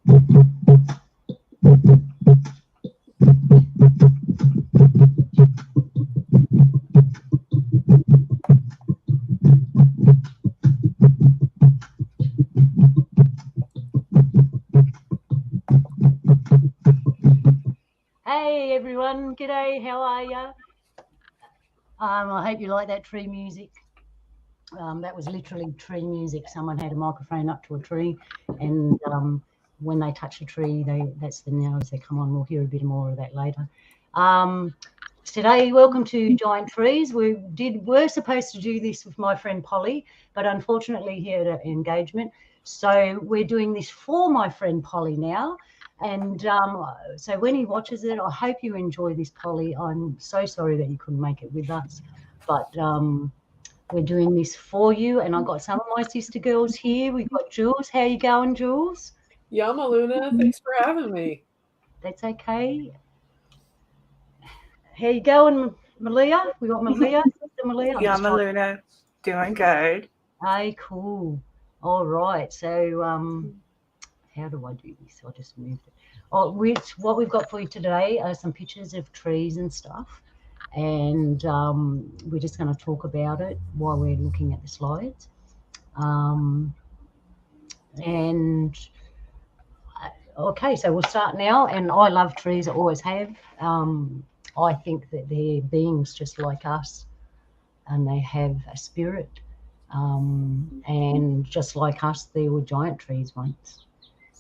Hey everyone, g'day, how are you? I hope you like that tree music. That was literally tree music. Someone had a microphone up to a tree, and when they touch a tree, that's the noise they come on. We'll hear a bit more of that later. Today, welcome to Giant Trees. We're supposed to do this with my friend Polly, but unfortunately he had an engagement. So we're doing this for my friend Polly now. And so when he watches it, I hope you enjoy this, Polly. I'm so sorry that you couldn't make it with us, but we're doing this for you. And I've got some of my sister girls here. We've got Jules. How you going, Jules? Yama Luna, thanks for having me. That's okay. How you going, Malia? We got Malia. Sister Malia. Yama Luna, doing good. Hey, cool. All right. So how do I do this? I'll just move it. What we've got for you today are some pictures of trees and stuff. And we're just going to talk about it while we're looking at the slides. Okay, so we'll start now. And I love trees, I always have. I think that they're beings just like us, and they have a spirit. And just like us, there were giant trees once.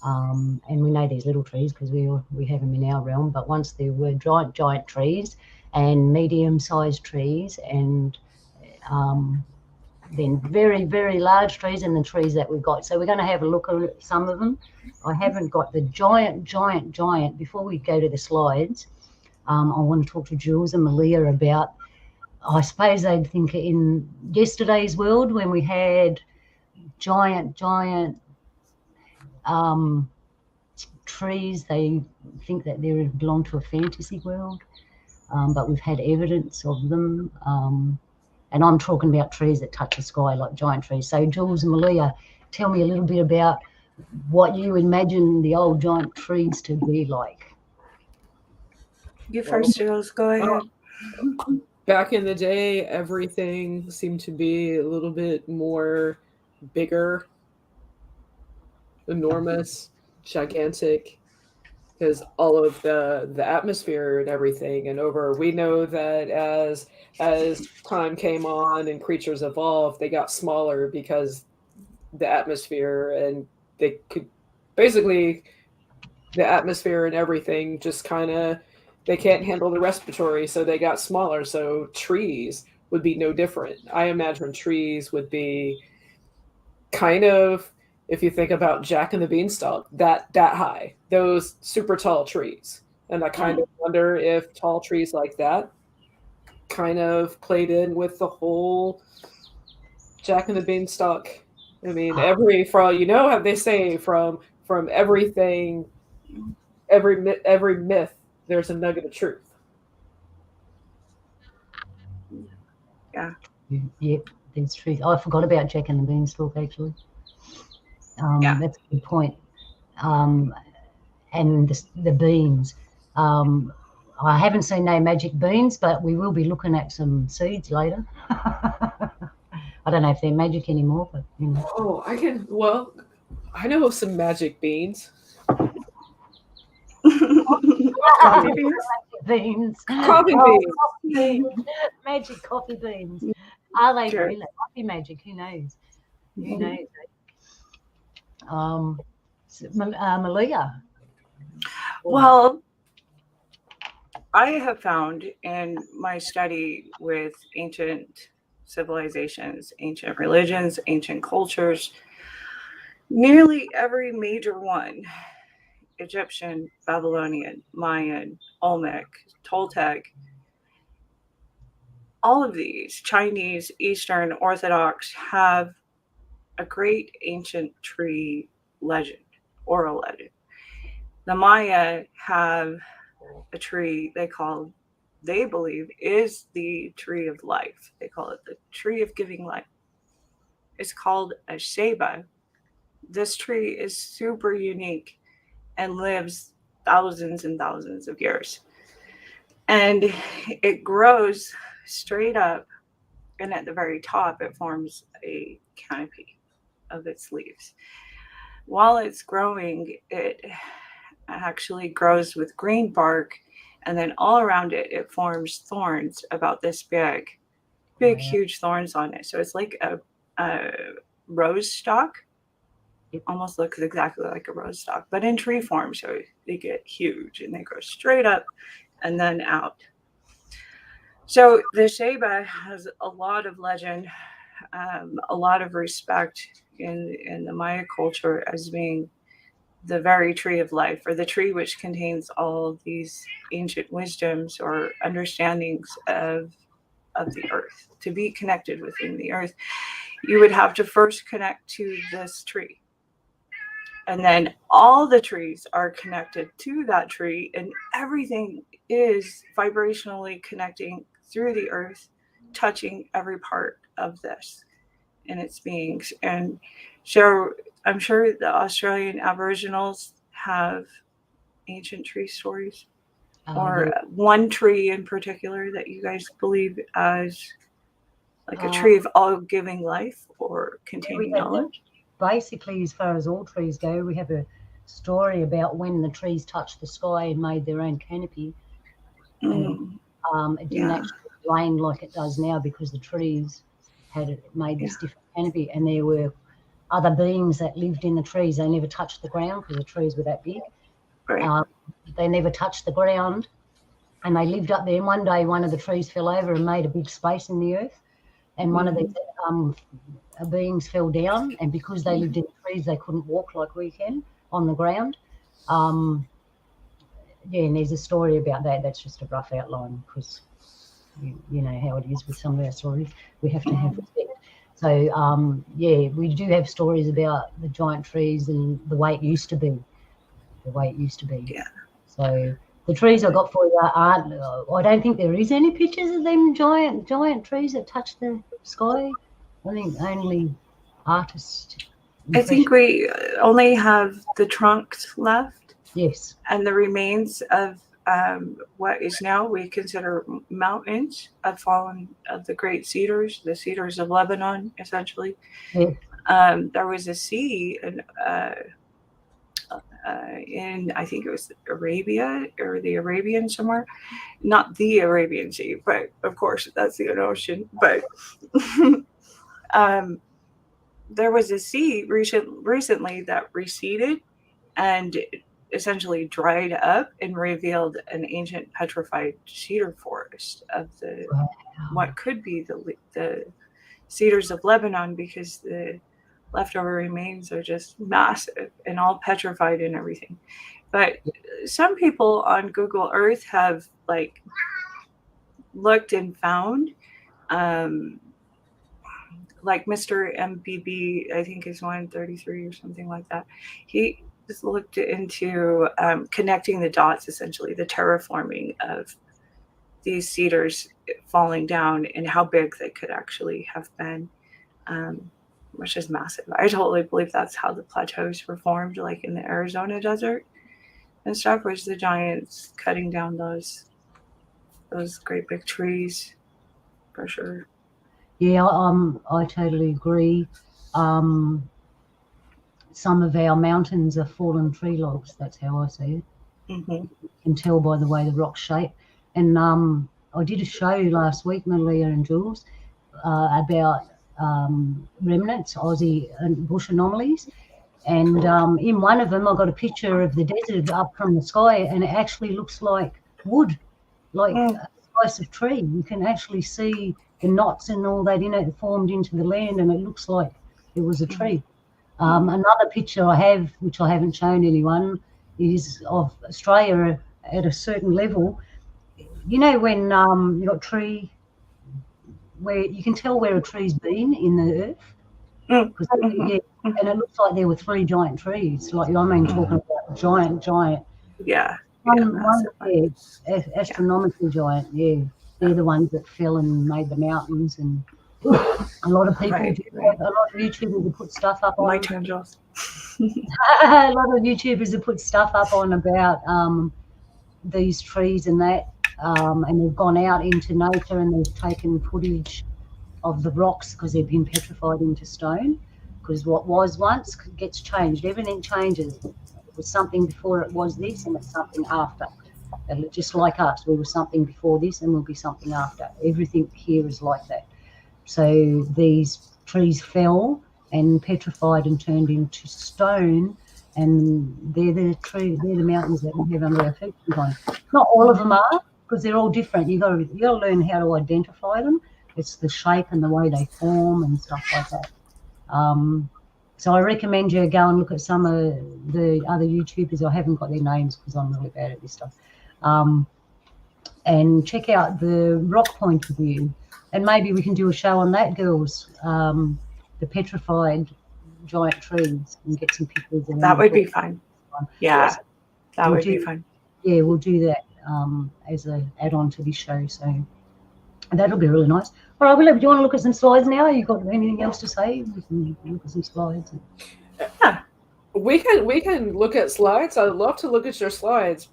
And we know there's little trees because we have them in our realm, but once there were giant trees and medium-sized trees, and then very, very large trees, and the trees that we've got. So we're going to have a look at some of them. I haven't got the giant. Before we go to the slides, I want to talk to Jules and Malia about, I suppose they'd think in yesterday's world when we had giant trees, they think that they belong to a fantasy world, but we've had evidence of them. And I'm talking about trees that touch the sky, like giant trees. So Jules and Malia, tell me a little bit about what you imagine the old giant trees to be like. You first, Jules, go ahead. Back in the day, everything seemed to be a little bit more bigger, enormous, gigantic, because all of the atmosphere and everything. And we know that as time came on and creatures evolved, they got smaller because the atmosphere, and they could basically, the atmosphere and everything just kind of, they can't handle the respiratory, so they got smaller. So trees would be no different. I imagine trees would be kind of, if you think about Jack and the Beanstalk, that high, those super tall trees. And I kind of wonder if tall trees like that kind of played in with the whole Jack and the Beanstalk. I mean, for all you know, how they say from everything, every myth, there's a nugget of truth. Yeah. Yep, there's truth. I forgot about Jack and the Beanstalk, actually. That's a good point. And the beans. I haven't seen no magic beans, but we will be looking at some seeds later. I don't know if they're magic anymore, but you know. Oh, I know of some magic beans. Coffee beans. Beans. Coffee beans. Magic coffee beans. Are they Sure. really? Coffee magic? Who knows? Who knows? Malia. Well, I have found in my study with ancient civilizations, ancient religions, ancient cultures, nearly every major one, Egyptian, Babylonian, Mayan, Olmec, Toltec, all of these, Chinese, Eastern, Orthodox, have a great ancient tree legend, oral legend. The Maya have a tree they believe is the tree of life. They call it the tree of giving life. It's called a ceiba. This tree is super unique and lives thousands and thousands of years. And it grows straight up, and at the very top, it forms a canopy of its leaves. While it's growing, it actually grows with green bark, and then all around it, it forms thorns about this big, Wow. huge thorns on it. So it's like a rose stalk. It almost looks exactly like a rose stalk, but in tree form. So they get huge and they grow straight up and then out. So the ceiba has a lot of legend, a lot of respect in the Maya culture as being the very tree of life, or the tree which contains all these ancient wisdoms or understandings of the earth. To be connected within the earth, you would have to first connect to this tree. And then all the trees are connected to that tree, and everything is vibrationally connecting through the earth, touching every part of this and its beings. And so I'm sure the Australian Aboriginals have ancient tree stories, or one tree in particular that you guys believe as like a tree of all giving life or containing knowledge. Basically, as far as all trees go, we have a story about when the trees touched the sky and made their own canopy. And, it didn't actually rain like it does now because the trees had made this different canopy, and there were other beings that lived in the trees. They never touched the ground because the trees were that big. Right. They never touched the ground, and they lived up there. And one day, one of the trees fell over and made a big space in the earth, and one of these beings fell down, and because they lived in the trees, they couldn't walk like we can on the ground. And there's a story about that. That's just a rough outline because you know how it is with some of our stories. We have to have respect. So we do have stories about the giant trees and the way it used to be. Yeah. So the trees I got for you aren't. I don't think there is any pictures of them giant trees that touch the sky. I think only artists. I think we only have the trunks left. Yes. And the remains of what is now we consider mountains have fallen of the great cedars, the cedars of Lebanon, essentially. Yeah. There was a sea in I think it was Arabia or the Arabian somewhere, not the Arabian Sea, but of course that's the ocean. But there was a sea recently that receded and essentially dried up and revealed an ancient petrified cedar forest of the what could be the cedars of Lebanon, because the leftover remains are just massive and all petrified and everything. But some people on Google Earth have like looked and found like Mr. MBB, I think is 133 or something like that. He just looked into connecting the dots, essentially the terraforming of these cedars falling down and how big they could actually have been, which is massive. I totally believe that's how the plateaus were formed, like in the Arizona desert and stuff, was the giants cutting down those great big trees, for sure. Yeah, I totally agree. Some of our mountains are fallen tree logs. That's how I see it. Mm-hmm. You can tell by the way the rocks shape. And I did a show last week, Malia and Jules, about remnants, Aussie and bush anomalies. And in one of them, I got a picture of the desert up from the sky, and it actually looks like wood, like a slice of tree. You can actually see the knots and all that in it formed into the land, and it looks like it was a tree. Another picture I have, which I haven't shown anyone, is of Australia at a certain level. You know when you got tree where you can tell where a tree's been in the earth? And it looks like there were 3 giant trees. Like, I mean, talking about giant. Yeah. Astronomically giant, yeah. They're the ones that fell and made the mountains and A lot of people, Right, do, right. a lot of YouTubers who put stuff up on. My turn, Jules. A lot of YouTubers have put stuff up on about these trees and that, and they've gone out into nature and they've taken footage of the rocks because they've been petrified into stone. Because what was once gets changed. Everything changes. It was something before it was this, and it's something after. And just like us, we were something before this, and we'll be something after. Everything here is like that. So these trees fell and petrified and turned into stone, and they're the mountains that we have under our feet sometimes. Not all of them are, because they're all different. You got to learn how to identify them. It's the shape and the way they form and stuff like that. So I recommend you go and look at some of the other YouTubers. I haven't got their names because I'm really bad at this stuff. And check out the rock point of view. And maybe we can do a show on that, girls. The petrified giant trees, and get some pictures. That would be fun. Yeah, Yes. that We'll would be do- fun. Yeah, we'll do that as an add-on to this show. So that'll be really nice. All right, Willow, do you want to look at some slides now? You got anything else to say? We can look at some slides. We can look at slides. I'd love to look at your slides.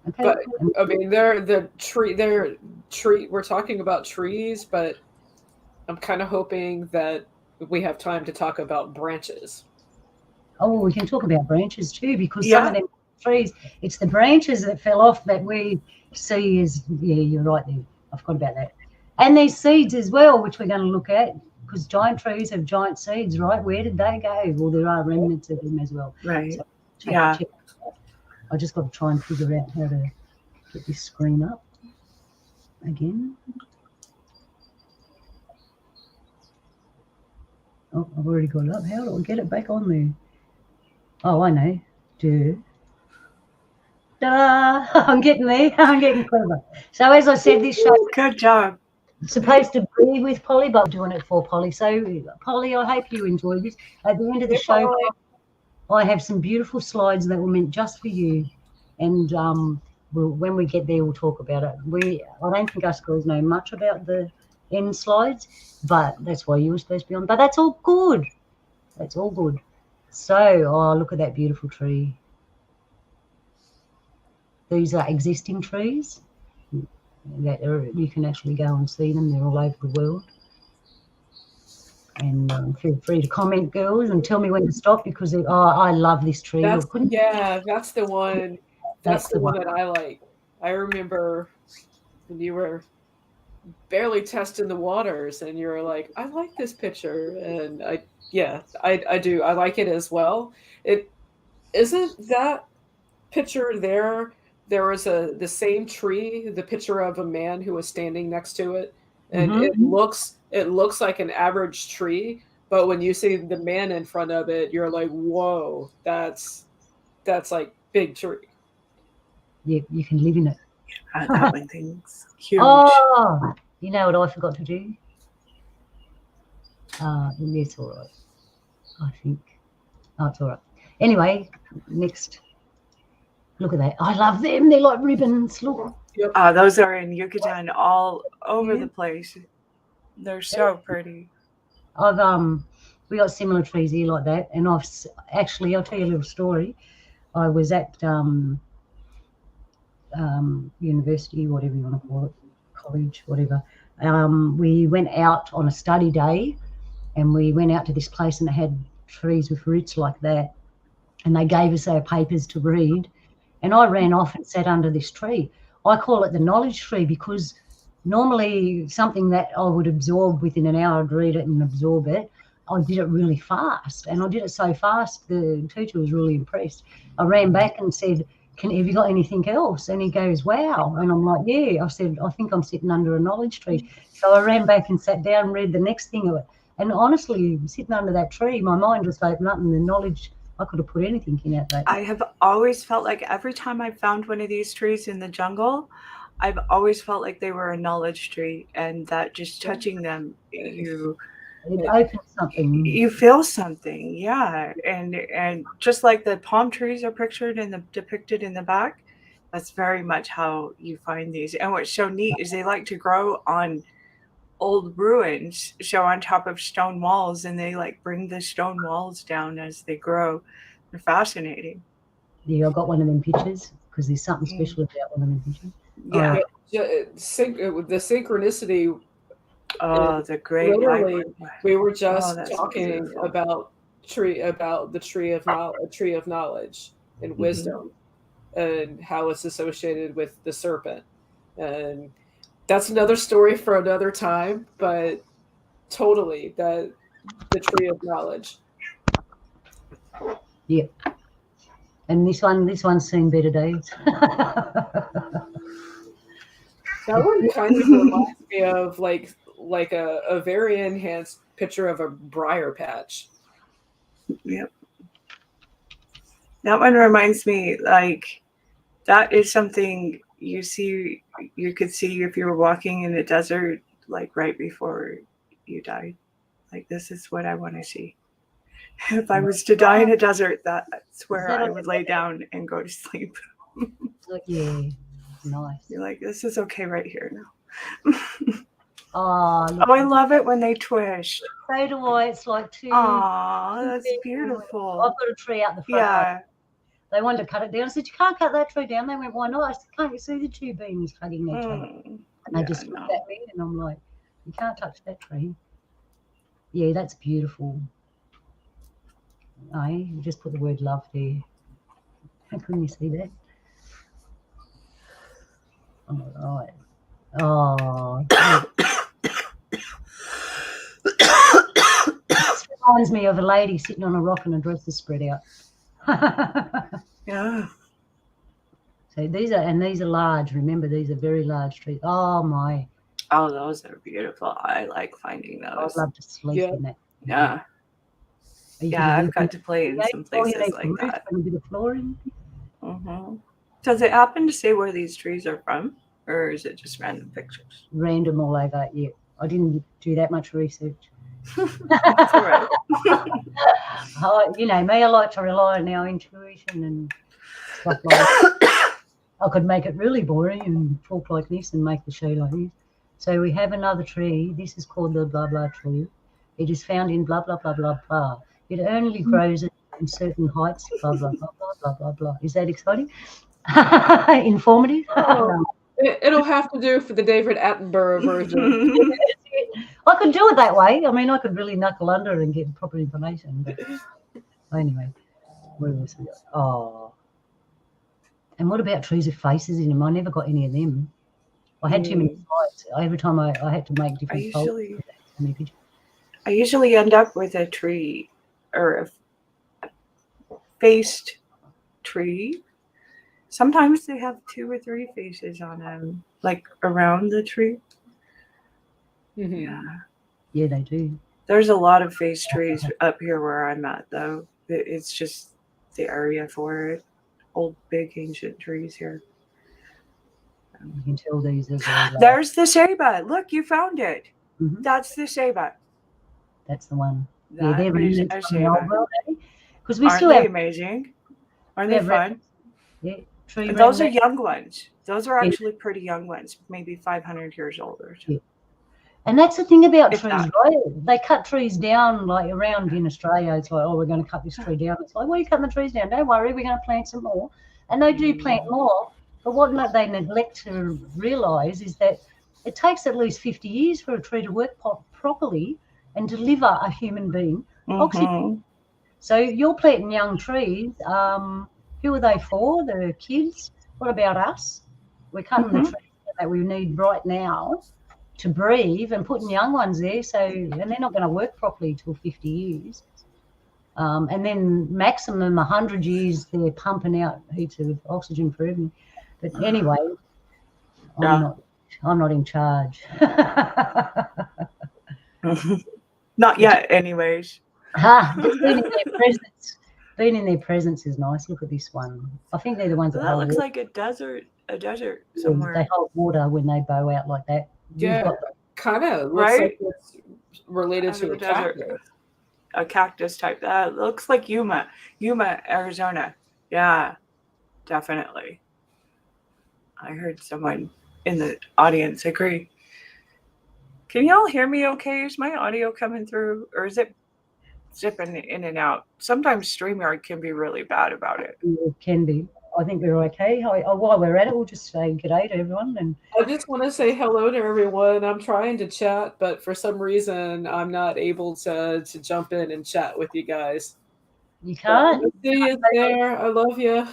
Okay. But I mean, they're tree. We're talking about trees, but I'm kind of hoping that we have time to talk about branches. Oh, we can talk about branches too, because some of them trees, it's the branches that fell off that we see as, yeah, you're right there. I forgot about that. And there's seeds as well, which we're going to look at, because giant trees have giant seeds, right? Where did they go? Well, there are remnants of them as well. Right. So Yeah. check that out. I just got to try and figure out how to get this screen up again. Oh, I've already got it up. How do I get it back on there? Oh, I know. Ta-da! I'm getting there. I'm getting clever. So as I said, this show Good job. is supposed to be with Polly, but I'm doing it for Polly. So, Polly, I hope you enjoyed this. At the end of the show, I have some beautiful slides that were meant just for you. And when we get there, we'll talk about it. I don't think us girls know much about the end slides, but that's why you were supposed to be on. But that's all good. That's all good. So, oh, look at that beautiful tree. These are existing trees that you can actually go and see them. They're all over the world. And feel free to comment, girls, and tell me when to stop, because I love this tree. That's the one. That's the one that I like. I remember when you were barely testing the waters, and you were like, "I like this picture," and I do. I like it as well. It isn't that picture there. There was the same tree, the picture of a man who was standing next to it, and it looks like an average tree, but when you see the man in front of it, you're like, whoa, that's like big tree. Yeah, you can live in it. That one thing's huge. Oh, you know what I forgot to do? It's all right, I think. Oh, it's all right. Anyway, next. Look at that. I love them. They're like ribbons. Look. Those are in Yucatan all over the place. They're so pretty. We got similar trees here like that, and I'll tell you a little story. I was at university, whatever you want to call it, college, whatever. We went out on a study day, and we went out to this place, and it had trees with roots like that, and they gave us our papers to read, and I ran off and sat under this tree. I call it the knowledge tree, because normally something that I would absorb within an hour, I'd read it and absorb it. I did it really fast, and I did it so fast, the teacher was really impressed. I ran back and said, have you got anything else? And he goes, wow. And I'm like, yeah. I said, I think I'm sitting under a knowledge tree. So I ran back and sat down and read the next thing of it. And honestly, sitting under that tree, my mind just opened up, and the knowledge, I could have put anything in it. I have always felt like every time I found one of these trees in the jungle, I've always felt like they were a knowledge tree, and that just touching them, it opens something. You feel something, yeah. And just like the palm trees are depicted in the back, that's very much how you find these. And what's so neat is they like to grow on old ruins show on top of stone walls, and they like bring the stone walls down as they grow. They're fascinating. Yeah, I got one of them pictures because there's something special about one of them pictures. Yeah. The synchronicity. Oh, the great Literally, light. we were just that's talking beautiful. about the tree of knowledge and wisdom, and how it's associated with the serpent, and that's another story for another time. But totally, that the tree of knowledge. Yeah. And this one's seen better days. That one kind of reminds me of like a very enhanced picture of a briar patch. Yep. That one reminds me, like, that is something you could see if you were walking in the desert, like right before you died. Like, this is what I want to see. If I was to die in a desert, that's where I would lay down and go to sleep. Yeah, nice. You're like, this is okay right here now. Oh, Oh, I love it when they twist. So do I. It's like two. Aw, that's beautiful. I've got a tree out the front. Yeah. They wanted to cut it down. I said, you can't cut that tree down. They went, why not? I said, can't you see the two beams cutting each other? And they just looked at me, and I'm like, you can't touch that tree. Yeah, that's beautiful. You just put the word love there. How couldn't you see that? All right. Oh. This reminds me of a lady sitting on a rock and her dress is spread out. Yeah. So these are large. Remember, these are very large trees. Oh my. Oh, those are beautiful. I like finding those. I'd love to sleep in that. Yeah. Yeah, I've got to play in some places like that. And a bit of flooring. Does it happen to say where these trees are from, or is it just random pictures? Random all over. Yeah, I didn't do that much research. That's all right. You know me, I like to rely on our intuition and stuff like that. I could make it really boring and talk like this and make the show like this. So we have another tree. This is called the blah blah tree. It is found in blah blah blah blah blah. It only grows at certain heights. Blah blah blah blah blah blah blah. Is that exciting? Informative? Oh, it'll have to do for the David Attenborough version. I could do it that way. I mean, I could really knuckle under and get proper information. But anyway, where was we? Oh. And what about trees with faces in them? I never got any of them. I had too many slides. Every time I had to make different folders. I usually end up with a tree or a faced tree. Sometimes they have 2 or 3 faces on them, like around the tree. Yeah, they do. There's a lot of face trees up here where I'm at, though. It's just the area for it. Old, big, ancient trees here. You can tell these are. There's the Ceiba. Look, you found it. That's the Ceiba. That's the one. That they're is really a Ceiba. Because we Aren't still they have amazing? Aren't they fun? Yeah. And those are young ones. Those are actually pretty young ones, maybe 500 years old or so. Yeah. And that's the thing about trees, right? They cut trees down like around in Australia. It's like, oh, we're going to cut this tree down. It's like, why are you cutting the trees down? Don't worry, we're going to plant some more. And they do plant more. But what they neglect to realise is that it takes at least 50 years for a tree to work properly and deliver a human being oxygen. So you're planting young trees. Who are they for? The kids? What about us? We're cutting the trees that we need right now to breathe and putting young ones there, and they're not going to work properly till 50 years. And then maximum 100 years, they're pumping out heaps of oxygen for everything. But anyway, I'm not in charge. Not yet, anyways. Being in their presence is nice. Look at this one. I think they're the ones that looks like a desert somewhere. They hold water when they bow out like that. Yeah, kind of looks like it's related to a cactus. A cactus type. That looks like Yuma, Arizona. Yeah, definitely. I heard someone in the audience agree. Can y'all hear me okay? Is my audio coming through, or is it zipping in and out? Sometimes StreamYard can be really bad about it. It can be. I think we're okay. While we're at it, we'll just say g'day to everyone. And I just want to say hello to everyone. I'm trying to chat, but for some reason, I'm not able to jump in and chat with you guys. you can't. See you there. I love you.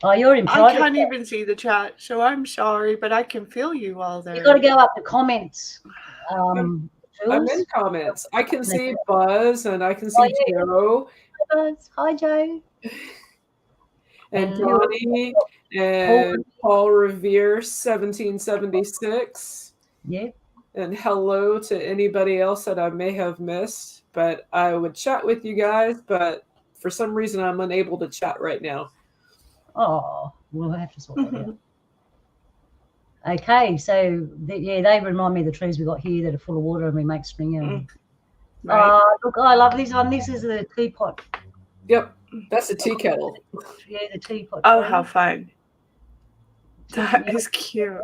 Oh, you're in I private. can't even see the chat, so I'm sorry, but I can feel you all there. You got to go up the comments. I'm Jules. in comments. I can see Buzz and I can see yeah. Joe Hi, Joe. and Donnie and Paul Revere 1776. Yeah. And hello to anybody else that I may have missed. But I would chat with you guys, but for some reason I'm unable to chat right now. Oh, we'll have to sort that out. Okay, so they remind me of the trees we got here that are full of water and we make string out of them. Right. Look, I love this one. This is the teapot. Yep, that's a tea kettle. Yeah, the teapot. Oh, tree. how fun. That is cute.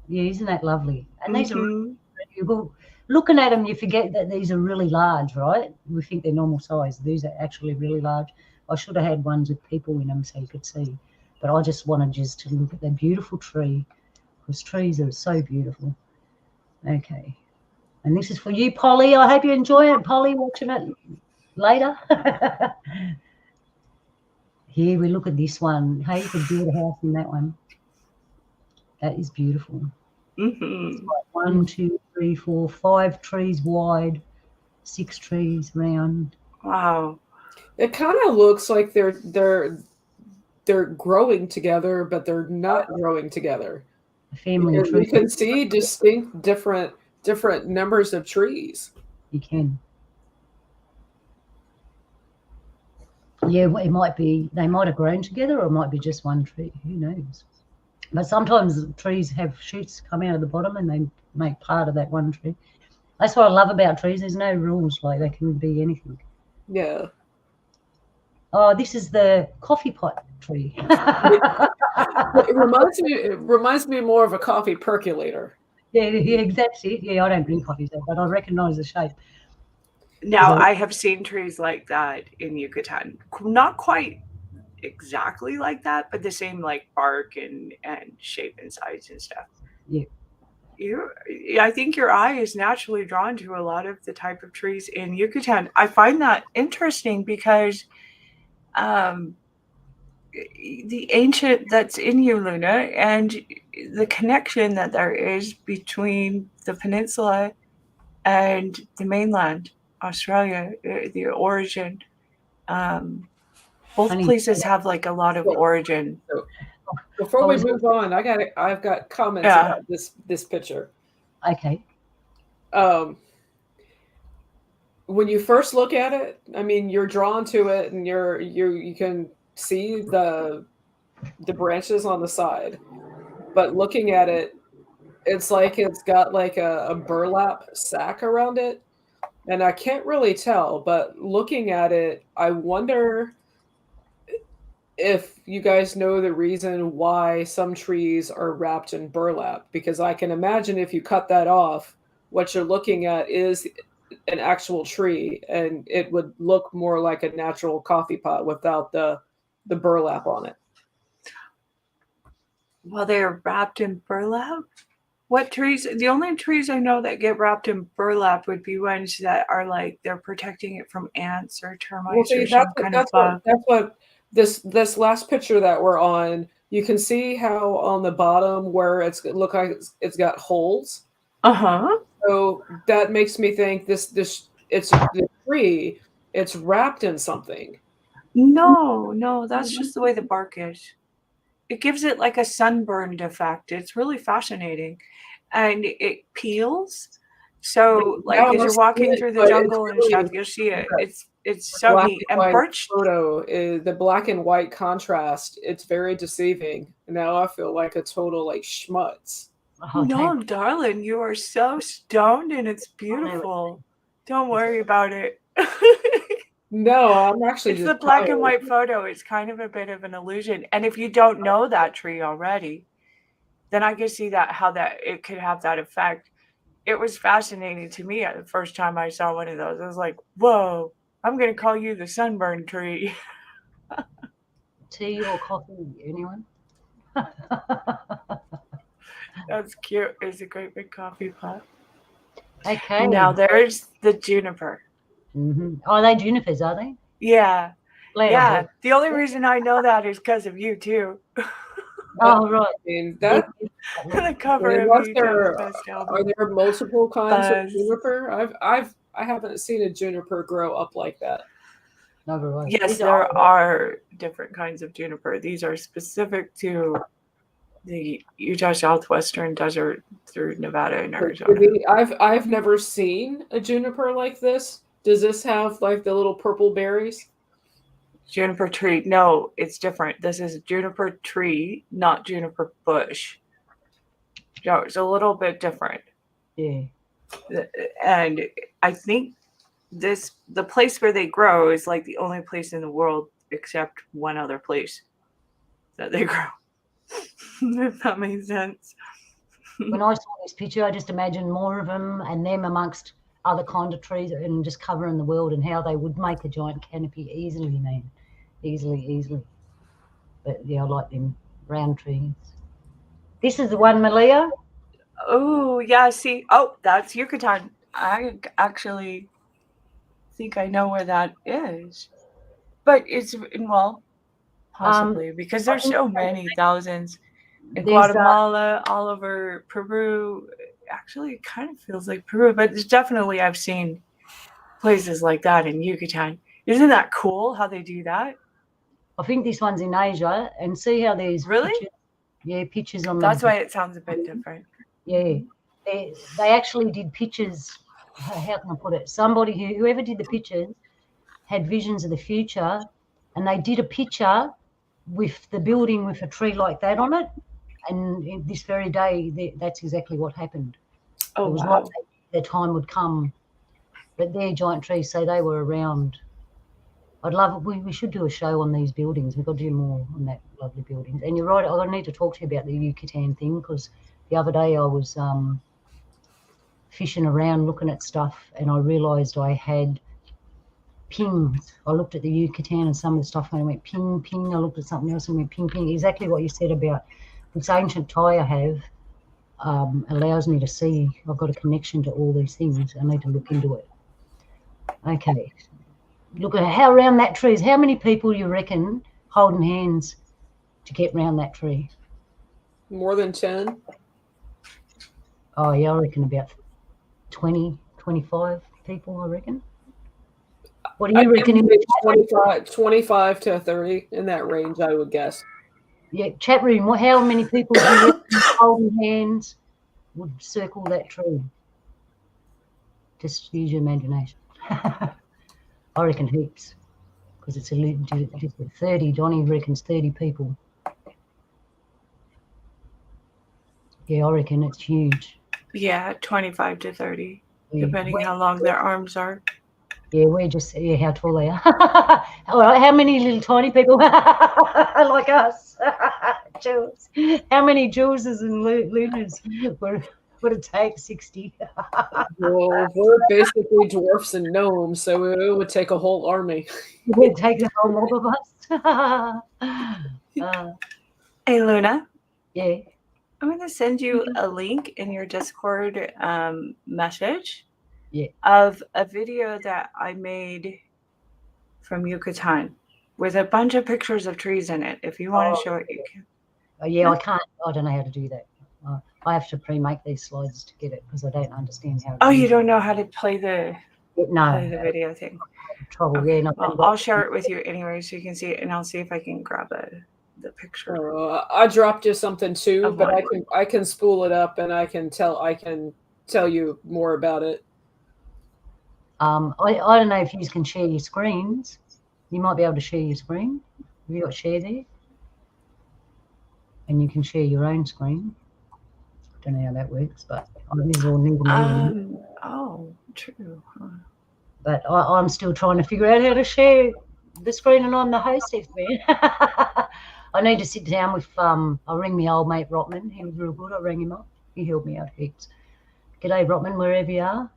Yeah, isn't that lovely? And these are Mhm. well, looking at them, you forget that these are really large, right? We think they're normal size. These are actually really large. I should have had ones with people in them so you could see. But I just wanted just to look at the beautiful tree, because trees are so beautiful. Okay. And this is for you, Polly. I hope you enjoy it. Polly, watching it later. Here we look at this one. Hey, you could build a house in that one. That is beautiful. Mhm. It's like 1, 2, 3, 4, 5 trees wide, 6 trees round. Wow. It kind of looks like they're growing together, but they're not growing together. A family Because tree. you can see distinct different numbers of trees. You can. Yeah, it might be, they might have grown together, or it might be just one tree. Who knows? But sometimes trees have shoots come out of the bottom and they make part of that one tree. That's what I love about trees. There's no rules, like they can be anything. Yeah. Oh, this is the coffee pot tree. It reminds me more of a coffee percolator. Yeah, that's it. Yeah, I don't drink coffee, but I recognise the shape. Now, I have seen trees like that in Yucatan. Not quite exactly like that, but the same like bark and shape and size and stuff. Yeah. I think your eye is naturally drawn to a lot of the type of trees in Yucatan. I find that interesting because the ancient that's in you, Luna, and the connection that there is between the peninsula and the mainland, Australia, the origin. Both places have like a lot of origin. Before we move on, I've got comments about this picture. Okay. When you first look at it, I mean, you're drawn to it, and you can see the branches on the side. But looking at it, it's like it's got like a burlap sack around it, and I can't really tell. But looking at it, I wonder if you guys know the reason why some trees are wrapped in burlap, because I can imagine if you cut that off, what you're looking at is an actual tree, and it would look more like a natural coffee pot without the burlap on it. Well, they're wrapped in burlap? What trees? The only trees I know that get wrapped in burlap would be ones that are like they're protecting it from ants or termites or some kind of bug. That's what this last picture that we're on, you can see how on the bottom where it's it's got holes. Uh-huh. So that makes me think it's the tree, it's wrapped in something. No, that's just the way the bark is. It gives it like a sunburned effect. It's really fascinating. And it peels. So like as you're walking through the jungle and stuff, you'll see it. It's so neat. And birch photo is the black and white contrast. It's very deceiving. Now I feel like a total like schmutz. Oh, no, darling, you are so stoned and it's beautiful. Don't worry about it. No, I'm actually it's the black and white photo. It's kind of a bit of an illusion. And if you don't know that tree already, then I can see that how that it could have that effect. it was fascinating to me the first time I saw one of those. I was like, whoa, I'm going to call you the sunburn tree. Tea or coffee, anyone? That's cute. It's a great big coffee pot. Okay. Now there's the juniper. Are they junipers, are they? Yeah. Glad I Yeah. heard. The only reason I know that is because of you, too. Oh, right. I mean, that The cover of unless you there does the best are album. there multiple kinds Buzz. of juniper? I haven't seen a juniper grow up like that. No, right. Yes, These there are different kinds of juniper. These are specific to the Utah Southwestern Desert through Nevada and Arizona. I've never seen a juniper like this. Does this have like the little purple berries? Juniper tree. No, it's different. This is juniper tree, not juniper bush. So it's a little bit different. Yeah. And I think the place where they grow is like the only place in the world except one other place that they grow. If that makes sense. When I saw this picture, I just imagined more of them and them amongst other kind of trees and just covering the world and how they would make a giant canopy easily, man. Easily. But yeah, I like them round trees. This is the one, Malia. Oh, yeah, see. Oh, that's Yucatan. I actually think I know where that is. But it's, well, possibly, because there's so many thousands in Guatemala, all over Peru. Actually, it kind of feels like Peru, but there's definitely, I've seen places like that in Yucatan. Isn't that cool how they do that? I think this one's in Asia, and see how there's Really? Pictures on That's why it sounds a bit different. Yeah, they actually did pictures. How can I put it? Somebody whoever did the pictures had visions of the future, and they did a picture with the building with a tree like that on it, and this very day, that's exactly what happened. Oh, it was wow. like their time would come, but they're giant trees, so they were around. I'd love it. We should do a show on these buildings. We've got to do more on that lovely buildings. And you're right, I need to talk to you about the Yucatan thing, because the other day I was fishing around looking at stuff, and I realised I had pings. I looked at the Yucatan and some of the stuff, and I went ping, ping. I looked at something else and went ping, ping. Exactly what you said about this ancient tie I have allows me to see I've got a connection to all these things. I need to look into it. Okay. Look at how around that tree is. How many people you reckon holding hands to get round that tree? More than 10? Oh, yeah, I reckon about 20, 25 people, I reckon. What do you reckon? 25 to 30, in that range, I would guess. Yeah, chat room, how many people do you reckon holding hands would circle that tree? Just use your imagination. I reckon heaps, because it's a 30. Donnie reckons 30 people. Yeah, I reckon it's huge. Yeah, 25 to 30, depending how long their arms are. Yeah, we're just, how tall they are. All right, how many little tiny people like us? Jules. How many Juleses and Lunas would it take? 60. Well, we're basically dwarfs and gnomes, so it would take a whole army. It would take a whole mob of us. Hey, Luna. Yeah. I'm going to send you a link in your Discord message Yeah. of a video that I made from Yucatan with a bunch of pictures of trees in it. If you want to show it, you can. Yeah, I can't. I don't know how to do that. I have to pre-make these slides to get it, because I don't understand how. Oh, you don't know how to play the video thing? Trouble. Yeah, no, well, I'll share it with you anyway, so you can see it, and I'll see if I can grab the picture. I dropped you something too, but I can spool it up and I can tell you more about it. I don't know if you can share your screens. You might be able to share your screen. Have you got share there? And you can share your own screen. I don't know how that works, but this is all new to me. Oh, true. Huh. But I'm still trying to figure out how to share the screen, and I'm the hostess, man. I need to sit down with, I'll ring my old mate Rotman. He was real good. I rang him up. He helped me out heaps. G'day, Brotman, wherever you are.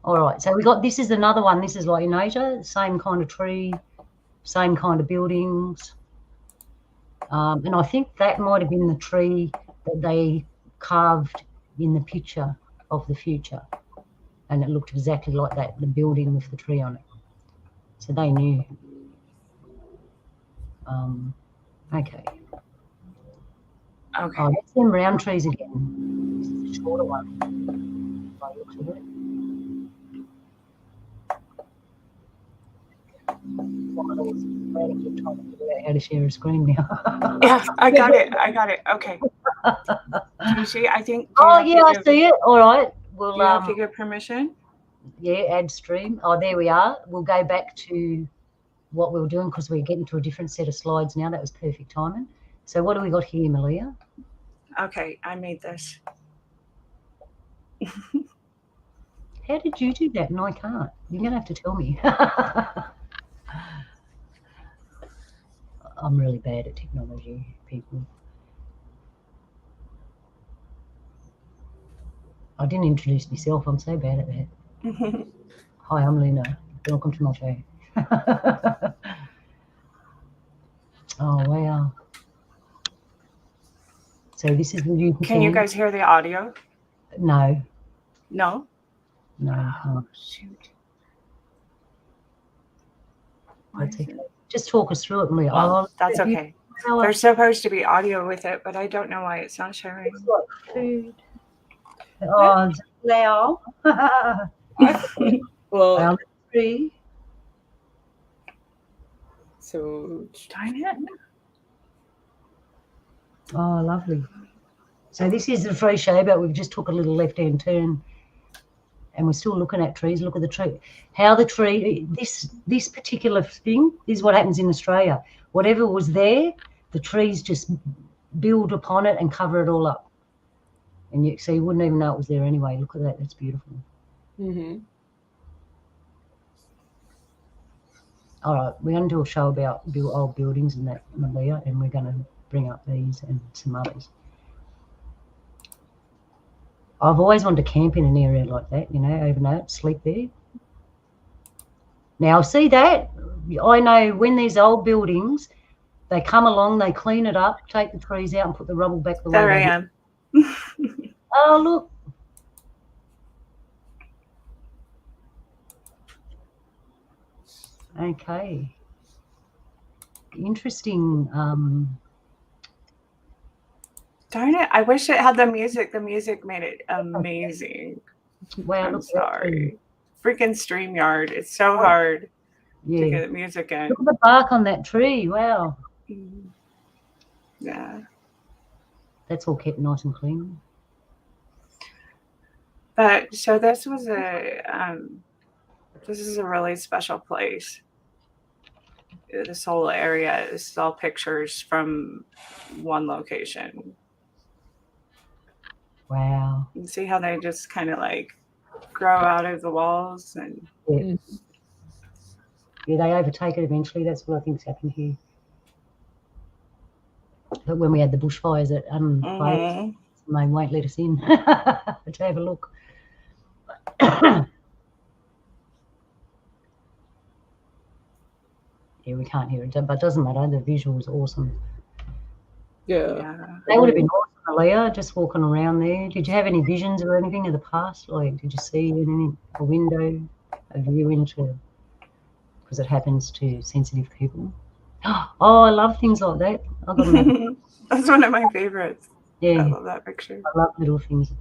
All right, so this is another one. This is like in Asia, same kind of tree, same kind of buildings. And I think that might have been the tree that they carved in the picture of the future. And it looked exactly like that, the building with the tree on it. So they knew. Okay. Okay. Oh, that's them round trees again. This is a shorter one. By the looks of it. How to share a screen now. Yeah, I got it. Okay. Do you see? I think. Oh yeah, I see it. All right. We'll Do you have to give permission? Yeah, add stream. Oh, there we are. We'll go back to what we were doing because we're getting to a different set of slides now. That was perfect timing. So what do we got here, Malia? Okay, I made this. How did you do that? And I can't. You're going to have to tell me. I'm really bad at technology, people. I didn't introduce myself. I'm so bad at that. Hi, I'm Luna. Welcome to my show. Oh, wow. So this is the new. Can you guys hear the audio? No. No? No, I can't. Shoot. That's okay. Just talk us through it, Malia. Well, that's okay. There's supposed to be audio with it, but I don't know why it's not showing. Food. Oh, Leo. Well, tree. So Darn it. Oh, lovely. So this is the free show, but we've just took a little left-hand turn and we're still looking at trees. Look at the tree. How the tree, this particular thing, this is what happens in Australia. Whatever was there, the trees just build upon it and cover it all up. And so you wouldn't even know it was there anyway. Look at that. That's beautiful. Mm-hmm. All right, we're going to do a show about old buildings and that, Malia, and we're going to bring up these and some others. I've always wanted to camp in an area like that, you know, overnight, sleep there. Now, see that? I know when there's old buildings, they come along, they clean it up, take the trees out and put the rubble back the way There I am. Oh, look. Okay. Interesting. Darn it. I wish it had the music. The music made it amazing. Wow, I'm look at that sorry. Freaking StreamYard. It's so hard to Yeah. get the music in. Look at the bark on that tree. Wow. Yeah. That's all kept nice and clean. But so this was this is a really special place. This whole area is all pictures from one location. Wow. You see how they just kind of like grow out of the walls and Yeah. Yeah, they overtake it eventually. That's what I think's happened here. But when we had the bushfires at Place, they won't let us in to have a look. Yeah, we can't hear it, but it doesn't matter. The visual is awesome. Yeah. They would have been awesome, Leah, just walking around there. Did you have any visions or anything of the past? Like, did you see anything, a window, a view into, because it happens to sensitive people? Oh, I love things like that. I've got That's one of my favorites. Yeah. I love that picture. I love little things.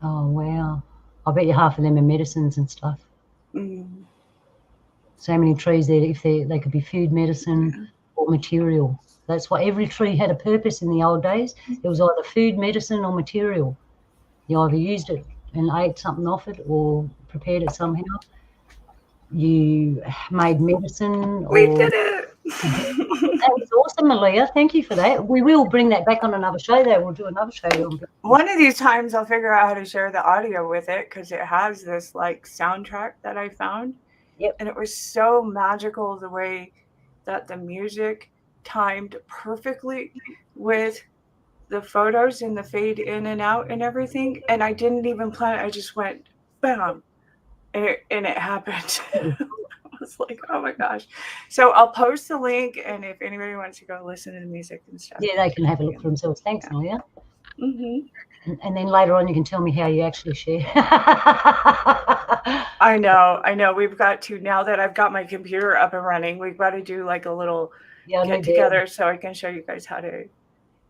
Oh, wow. I bet you half of them are medicines and stuff. So many trees there, if they could be food, medicine, or material. That's why every tree had a purpose in the old days. It was either food, medicine, or material. You either used it and ate something off it or prepared it somehow. You made medicine. We did it. That was awesome, Malia. Thank you for that. We will bring that back on another show, though. We'll do another show. One of these times I'll figure out how to share the audio with it because it has this like soundtrack that I found. Yep. And it was so magical the way that the music timed perfectly with the photos and the fade in and out and everything. And I didn't even plan it. I just went bam, and it happened. I was like, oh my gosh. So I'll post the link, and if anybody wants to go listen to the music and stuff. Yeah, they can have a look for themselves. Thanks, Malia. Mm-hmm. And then later on, you can tell me how you actually share. I know. We've got to, now that I've got my computer up and running, we've got to do like a little get together so I can show you guys how to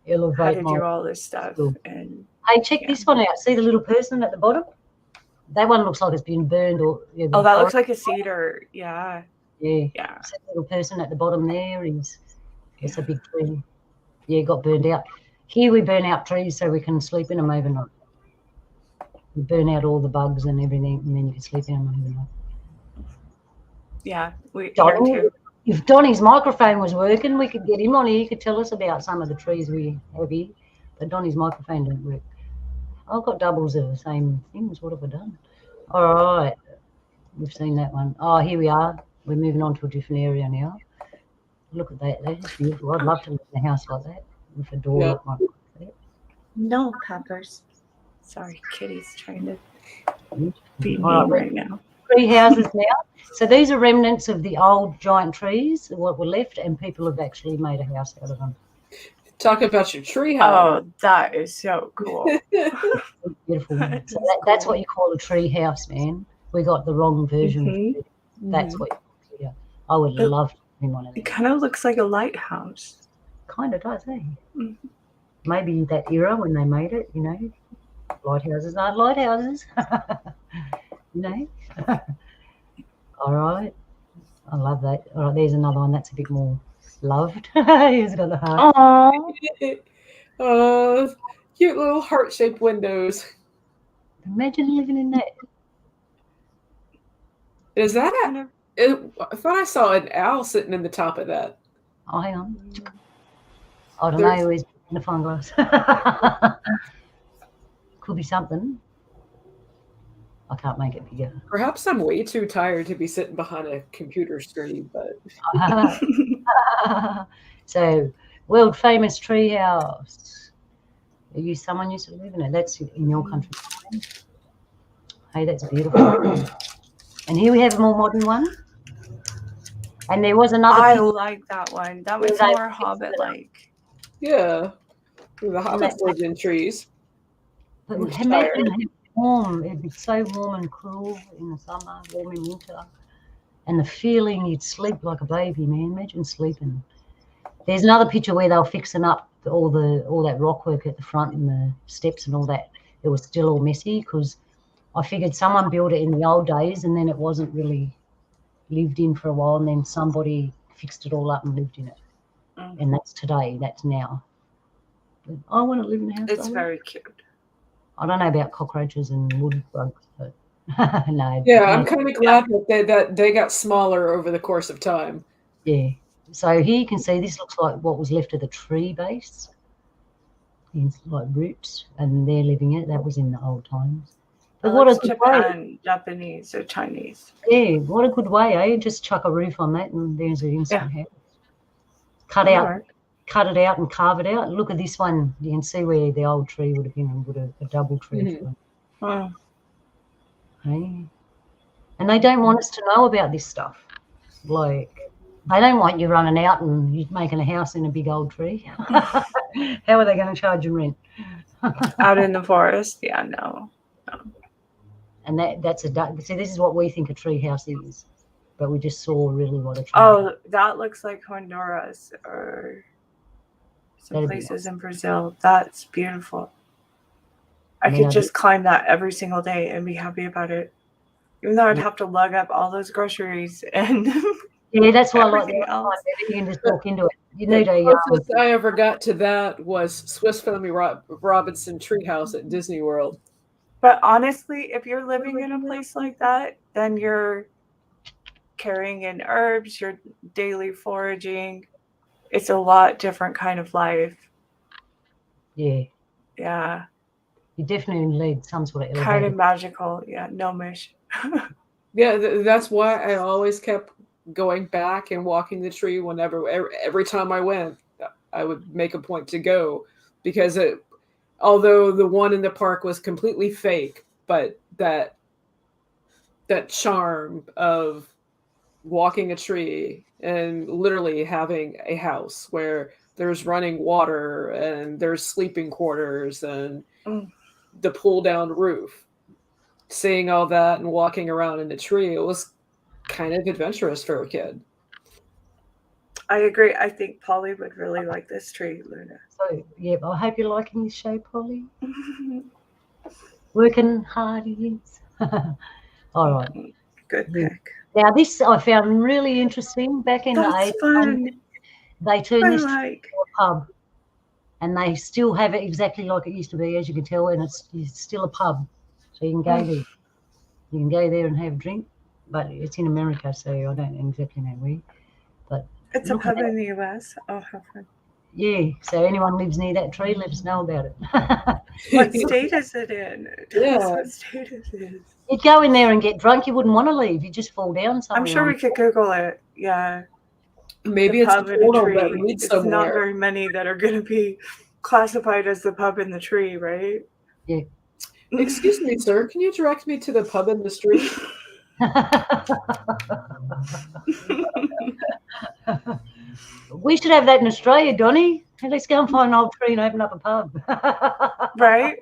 do all this stuff. Cool. And hey, check this one out. See the little person at the bottom? That one looks like it's been burned. Or oh, that looks like a cedar. Yeah. Yeah. So the little person at the bottom there it's a big tree. Yeah, got burned out. Here we burn out trees so we can sleep in them overnight. We burn out all the bugs and everything, and then you can sleep in them overnight. Yeah, we Donnie, here too. If Donnie's microphone was working, we could get him on here. He could tell us about some of the trees we have here. But Donnie's microphone don't work. I've got doubles of the same things. What have I done? All right. We've seen that one. Oh, here we are. We're moving on to a different area now. Look at that. That is beautiful. I'd love to live in a house like that with a door like one like that. No, Peppers. Sorry, Kitty's trying to beat me right now. Tree houses now. So these are remnants of the old giant trees, what were left, and people have actually made a house out of them. Talk about your tree house. Oh, that is so cool. Beautiful. So that's what you call a tree house, man. We got the wrong version. Mm-hmm. That's what I would love to live in one of them. It kind of looks like a lighthouse. Kind of does, eh? Mm-hmm. Maybe that era when they made it, lighthouses aren't lighthouses. All right. I love that. All right, there's another one that's a bit more loved. He's got the heart. Oh, cute little heart-shaped windows. Imagine living in that. Is that I thought I saw an owl sitting in the top of that. Oh, hang on. I don't know. Where's the fine glass? Could be something. I can't make it bigger. Perhaps I'm way too tired to be sitting behind a computer screen, but so world famous treehouse. Someone used to live in it. That's in your country. Hey, that's beautiful. And here we have a more modern one. And there was another. I like that one. That was more Hobbit-like. Yeah, the Hobbits lived in trees. But imagine how warm. It'd be so warm and cool in the summer, warm in winter. And the feeling you'd sleep like a baby, man. Imagine sleeping. There's another picture where they were fixing up all that rock work at the front and the steps and all that. It was still all messy because I figured someone built it in the old days and then it wasn't really lived in for a while, and then somebody fixed it all up and lived in it. And that's today. That's now. But I want to live in a house. It's very cute. I don't know about cockroaches and wood bugs, but no. Yeah, I'm kind of glad that they got smaller over the course of time. Yeah. So here you can see this looks like what was left of the tree base. It's like roots, and they're living it. That was in the old times. But what a good way. Japanese or Chinese. Yeah, what a good way, eh? Just chuck a roof on that and there's an instant house. Cut it out and carve it out. Look at this one. You can see where the old tree would have been and would have a double tree. Mm-hmm. Hey? And they don't want us to know about this stuff. Like, they don't want you running out and you making a house in a big old tree. How are they going to charge you rent? Out in the forest? Yeah, no. And that's see, this is what we think a tree house is, but we just saw really what a tree house. That looks like Honduras or some places in Brazil. That's beautiful. I could just climb that every single day and be happy about it, even though I'd have to lug up all those groceries and yeah, that's why I like that. You can just walk into it. You need the closest I ever got to that was Swiss Family Robinson Treehouse at Disney World. But honestly, if you're living in a place like that, then you're carrying in herbs, you're daily foraging. It's a lot different kind of life. Yeah. Yeah. You definitely lead some sort of kind of magical. Yeah, gnomish. Yeah, that's why I always kept going back and walking the tree whenever every time I went, I would make a point to go because although the one in the park was completely fake, but that charm of walking a tree and literally having a house where there's running water and there's sleeping quarters and the pull down roof, seeing all that and walking around in the tree, it was kind of adventurous for a kid. I agree. I think Polly would really like this tree, Luna. So, yeah, I hope you're liking this show, Polly. Working hard he is. All right. Good Yeah. pick. Now, this I found really interesting. Back in the That's 80s, fun. they turned I this like. into a pub. And they still have it exactly like it used to be, as you can tell, and it's still a pub. So you can go there. You can go there and have a drink, but it's in America, so I don't exactly know where. But It's a look at pub in the US. Oh, how fun. yeah, so anyone lives near that tree, let us know about it. What state is it in? Tell us Yeah. what state it is. You'd go in there and get drunk, you wouldn't want to leave, you'd just fall down somewhere. I'm sure we could Google it. Yeah. Maybe The it's a pub in a portal tree. that leads It's not somewhere. very many that are going to be classified as the pub in the tree, right? Yeah. Excuse me, sir. Can you direct me to the pub in the street? We should have that in Australia, Donny. Hey, let's go and find an old tree and open up a pub. Right?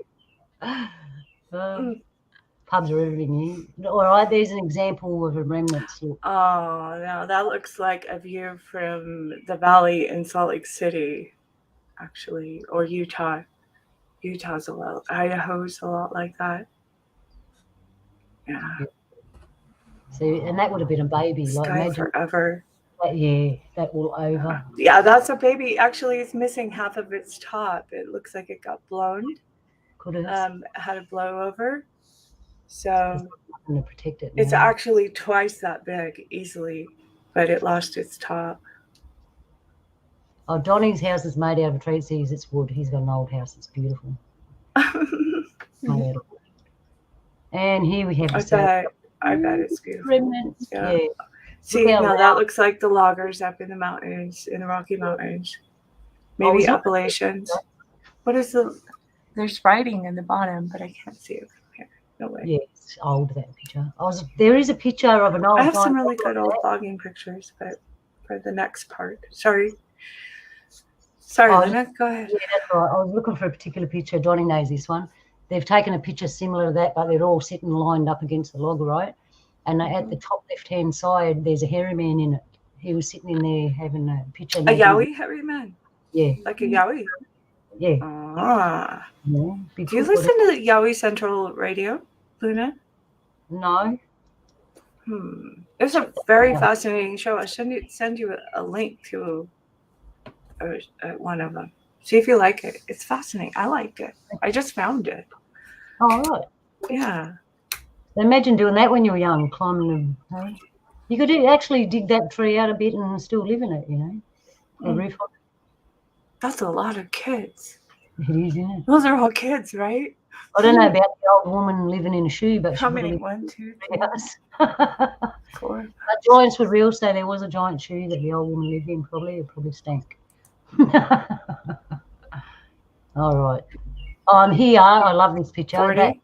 Pubs are everything here. All right, there's an example of a remnant sloop. Oh, no, that looks like a view from the valley in Salt Lake City, actually, or Utah. Utah's a lot, Idaho's a lot like that. Yeah. So, and that would have been a baby. Like, Sky imagine forever. that, yeah, that all over. Yeah, that's a baby. Actually, it's missing half of its top. It looks like it got blown. Could have Had a blowover. So to protect it. it's now. actually twice that big easily, but it lost its top. Oh, Donny's house is made out of trees. It's wood. He's got an old house. It's beautiful. Made out of wood. And here we have I bet it's beautiful. remnants. Yeah. Yeah. See, how now loud- that looks like the loggers up in the mountains, in the Rocky Mountains. Maybe is that- Appalachians. What is the... There's writing in the bottom, but I can't see it from here. No way. Yeah, it's old, that picture. There is a picture of an old I have some giant really good rock old logging pictures, but for the next part. Sorry, Luna, go ahead. Yeah, that's right. I was looking for a particular picture. Donny knows this one. They've taken a picture similar to that, but they're all sitting lined up against the log, right? And at the top left-hand side, there's a hairy man in it. He was sitting in there having a picture. A Yowie hairy man? Yeah. Like a Yowie? Yeah. Ah. Yeah. Do you listen to the Yowie Central Radio, Luna? No. It's a very fascinating show. I'll send you a link to one of them. See if you like it. It's fascinating. I liked it. I just found it. Oh, right. Yeah. Imagine doing that when you were young, climbing the. Hey? You could actually dig that tree out a bit and still live in it, you know. The roof on That's a lot of kids. it. It is, isn't it? Those are all kids, right? I don't know about the old woman living in a shoe, but How she many? lived 1, 2, in 3, a house. 4. Giants were real, so there was a giant shoe that the old woman lived in. Probably it probably stank. All right. Here, I love this picture. 40.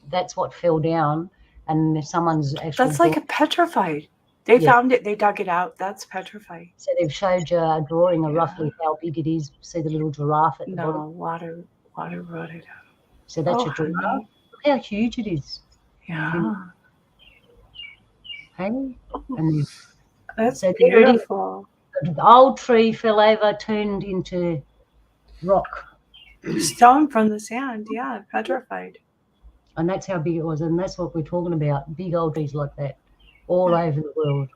That's what fell down, and someone's actually. That's like a petrified. They found it. They dug it out. That's petrified. So they've showed you a drawing of roughly how big it is. See the little giraffe at the No, bottom. water brought it out. So that's your giraffe. honey. Look how huge it is. Yeah. Hey, and That's So they're ready. beautiful. the old tree fell over, turned into rock. Stone from the sand. Yeah, petrified. And that's how big it was. And that's what we're talking about. Big old trees like that all over the world.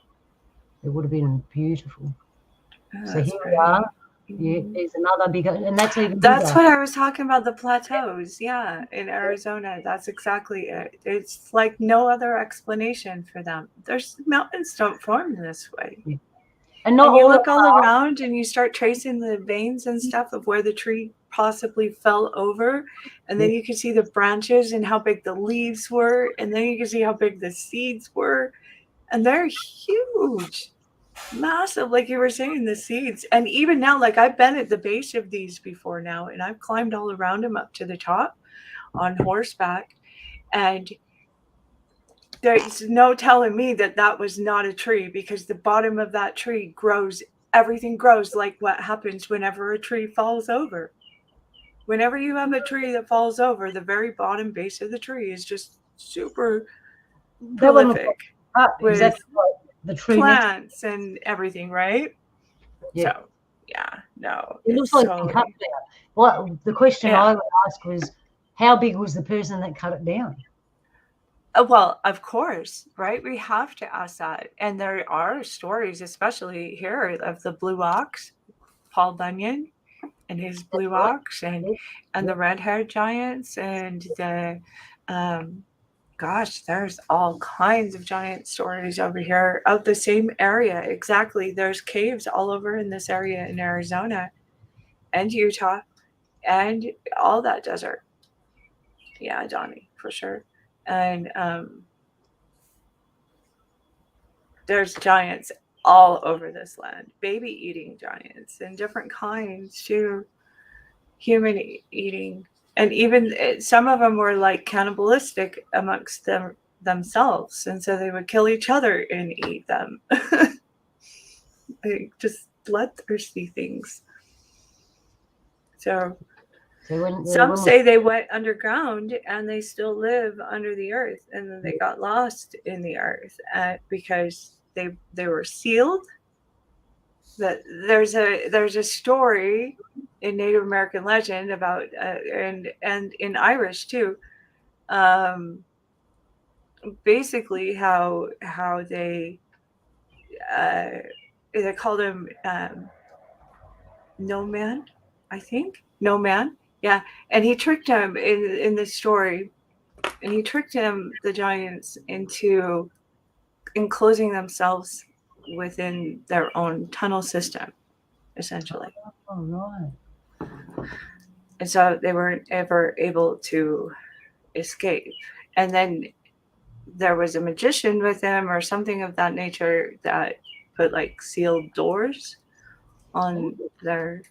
It would have been beautiful. So That's here we great. are. Yeah, there's another bigger, and that's even That's bigger. what I was talking about, the plateaus. Yeah, in Arizona. That's exactly it. It's like no other explanation for them. There's mountains don't form this way. And not And you all look of all around and you start tracing the veins and stuff of where the tree possibly fell over. And then you can see the branches and how big the leaves were. And then you can see how big the seeds were. and they're huge, massive, like you were saying, the seeds. And even now, like I've been at the base of these before now, and I've climbed all around them up to the top on horseback, and there's no telling me that that was not a tree, because the bottom of that tree grows, everything grows like what happens whenever a tree falls over. Whenever you have a tree that falls over, the very bottom base of the tree is just super That one prolific was with the tree next. plants and everything, right? Yeah. So, yeah, no. It looks it's like it's been cut down. Well, the question Yeah. I would ask was, how big was the person that cut it down? Well, of course, right? We have to ask that. And there are stories, especially here, of the blue ox, Paul Bunyan and his blue ox, and the red-haired giants, and the gosh, there's all kinds of giant stories over here of the same area. Exactly. There's caves all over in this area in Arizona and Utah and all that desert. Yeah, Donnie, for sure. And there's giants all over this land, baby eating giants and different kinds too, human eating. And even some of them were like cannibalistic amongst themselves. And so they would kill each other and eat them. Like just bloodthirsty things. So some say they went underground and they still live under the earth, and then they got lost in the earth because they were sealed. That there's a story in Native American legend about and in Irish too, basically how they called him no man, I think. No man. Yeah. And he tricked him in this story, and he tricked the giants, into enclosing themselves within their own tunnel system, essentially. Oh, right. And so they weren't ever able to escape. And then there was a magician with them or something of that nature that put like sealed doors on their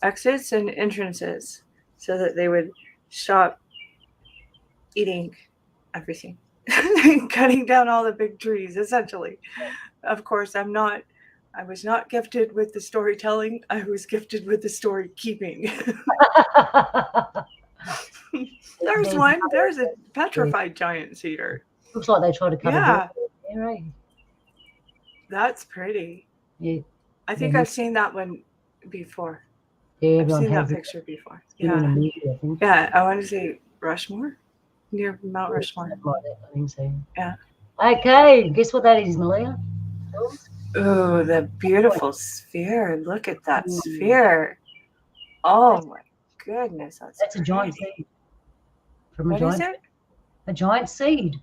exits and entrances so that they would stop eating everything, cutting down all the big trees, essentially. Of course, I was not gifted with the storytelling. I was gifted with the story keeping. There's a petrified giant cedar. Looks like they tried to cut it down. Yeah, right. That's pretty. Yeah. I think I've seen that one before. Yeah, I've seen that picture before. Yeah. Movie, I think. Yeah, I want to say Rushmore, near Mount Rushmore. I think so. Yeah. Okay, guess what that is, Malia? Oh, the beautiful sphere. Look at that sphere. Oh my goodness. That's a giant seed. From What is it? A giant seed.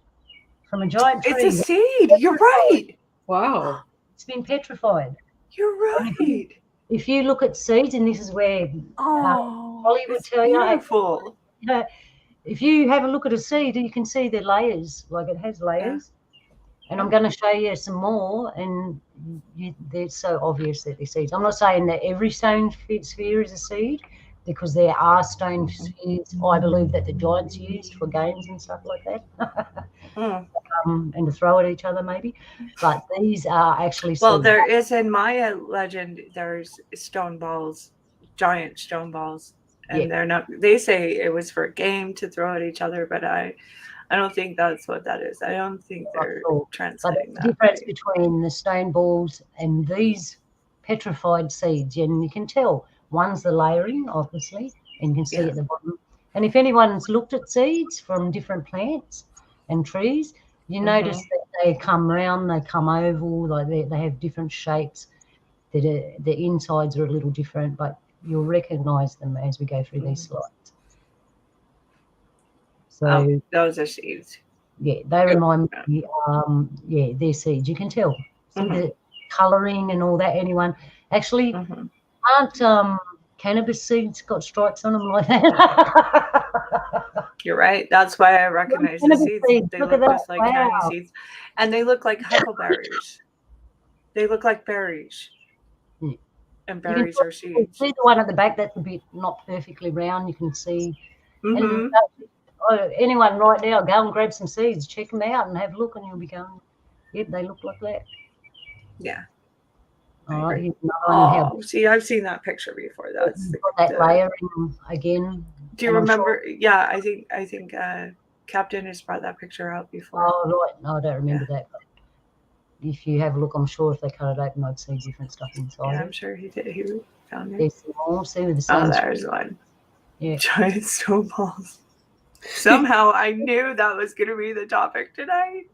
From a giant tree. It's a seed. You're right. Wow. It's been petrified. You're right. If you look at seeds, and this is where Holly would tell you, beautiful. If you have a look at a seed, you can see the layers, like it has layers. Yeah. And I'm going to show you some more, and they're so obvious that they're seeds. I'm not saying that every stone sphere is a seed, because there are stone spheres, I believe, that the giants used for games and stuff like that. And to throw at each other, maybe. But these are actually well, seeds. there is in Maya legend, there's stone balls, giant stone balls. And they're not, they say it was for a game to throw at each other, but I don't think that's what that is. I don't think they're translating that. The difference between the stone balls and these petrified seeds, and you can tell one's the layering, obviously, and you can see at the bottom. And if anyone's looked at seeds from different plants and trees, you notice that they come round, they come oval, like they have different shapes. The insides are a little different, but you'll recognise them as we go through these slides. So those are seeds. Yeah, they remind me. They're seeds. You can tell. See the colouring and all that. Anyone actually aren't cannabis seeds got stripes on them like that? You're right. That's why I recognize the seeds. They Look look at just that. like candy Wow. seeds. And they look like huckleberries. They look like berries. Yeah. And berries are See seeds. the one at the back that's a bit not perfectly round. You can see. Mm-hmm. And anyone right now, go and grab some seeds, check them out, and have a look, and you'll be going, yep, they look like that. Yeah. All right, here's another one. See, I've seen that picture before. That's that layering again. Do you remember? Yeah, I think Captain has brought that picture out before. Oh, right. No, I don't remember that. But if you have a look, I'm sure if they cut it open, I'd see different stuff inside. Yeah, I'm sure he did. He found it. There's some more. See with the same. Oh, there's one. Yeah. Giant snowballs. Somehow I knew that was going to be the topic tonight.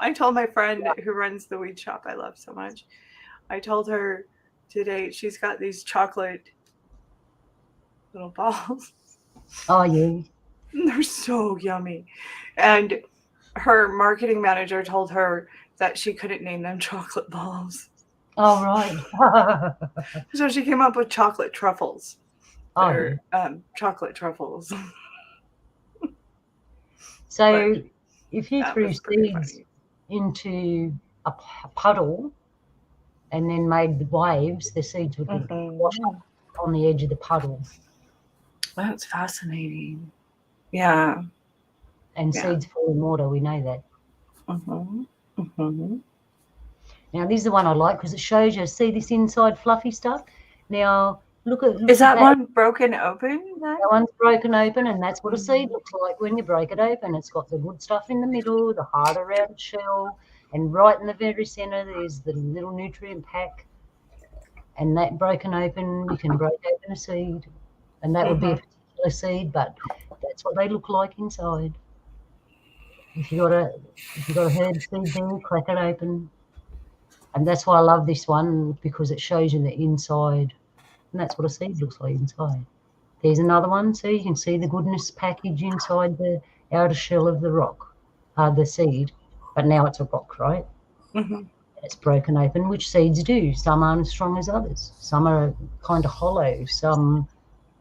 I told my friend who runs the weed shop I love so much. I told her today she's got these chocolate little balls. Oh, yeah. They're so yummy. And her marketing manager told her that she couldn't name them chocolate balls. Oh, right. So she came up with chocolate truffles. Oh, They're chocolate truffles. So if you That threw was pretty seeds funny. into a puddle and then made the waves, the seeds would be washed up on the edge of the puddle. That's fascinating. Yeah. And seeds fall in water, we know that. Mm-hmm. Mm-hmm. Now, this is the one I like because it shows you, see this inside fluffy stuff? Now, look at Is that that one broken open? That one's broken open, and that's what a seed looks like when you break it open. It's got the good stuff in the middle, the hard around shell, and right in the very center there's the little nutrient pack. And that broken open, you can break open a seed, and that would be a particular seed, but that's what they look like inside. If you got a herb seed there, crack it open, and that's why I love this one, because it shows you the inside, and that's what a seed looks like inside. There's another one, so you can see the goodness package inside the outer shell of the rock, the seed, but now it's a rock, right? Mm-hmm. It's broken open, which seeds do. Some aren't as strong as others. Some are kind of hollow. Some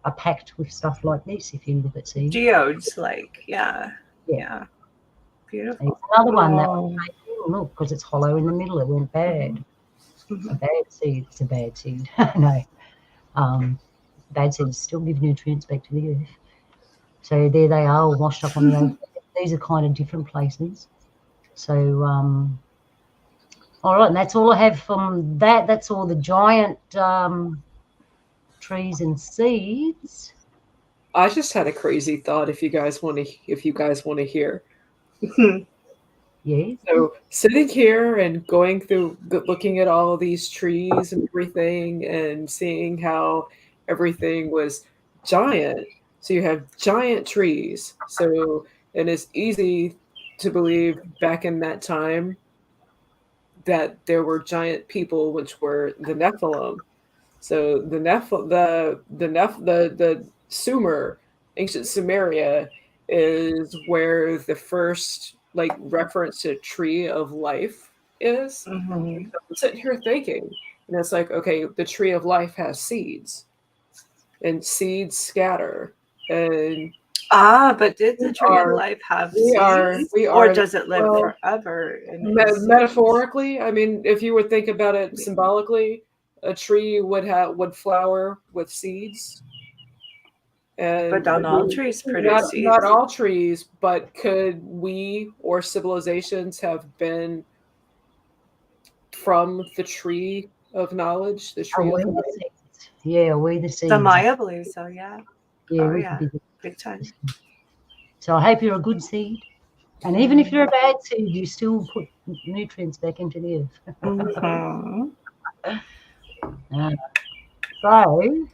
are packed with stuff like this, if you look at seeds. Geodes, like, yeah. Beautiful. There's another one that one look, because it's hollow in the middle. It went bad. A bad seed. It's a bad seed. No. Bad seeds still give nutrients back to the earth. So there they are, all washed up on the earth. These are kind of different places. So, all right, and that's all I have from that. That's all the giant trees and seeds. I just had a crazy thought. If you guys want to hear. Yes. So sitting here and going through, looking at all these trees and everything, and seeing how everything was giant. So you have giant trees. So, and it's easy to believe back in that time that there were giant people, which were the Nephilim. So the Sumer, ancient Sumeria, is where the first reference to tree of life is. I'm sitting here thinking, and it's like, okay, the tree of life has seeds, and seeds scatter, and but did the tree of life have seeds? Or does it live forever? Metaphorically, I mean, if you would think about it symbolically, a tree would flower with seeds. But not all trees produce seeds. Not all trees, but could we or civilizations have been from the tree of knowledge? The tree of life? Yeah, we the seeds. The Maya believe so, yeah. Yeah, big time. So I hope you're a good seed. And even if you're a bad seed, you still put nutrients back into the earth. So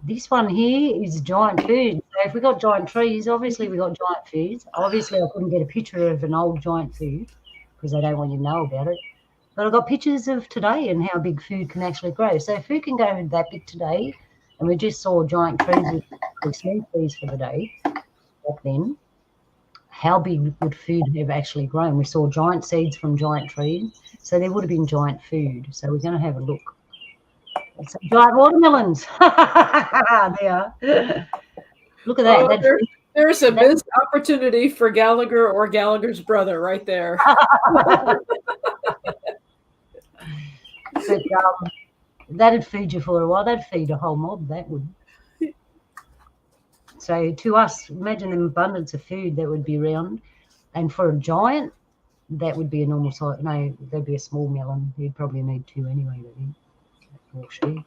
this one here is giant food. So if we got giant trees, obviously we got giant foods. Obviously I couldn't get a picture of an old giant food because they don't want you to know about it. But I've got pictures of today and how big food can actually grow. So food can go that big today, and we just saw giant trees with small trees for the day back then. How big would food have actually grown? We saw giant seeds from giant trees, so there would have been giant food. So we're going to have a look. Some giant watermelons. They are. Look at that. Oh, there's a missed opportunity for Gallagher or Gallagher's brother right there. But, that'd feed you for a while. That'd feed a whole mob, that would. So to us, imagine an abundance of food that would be around. And for a giant, that would be a normal size. No, that'd be a small melon. You'd probably need 2 anyway, or she.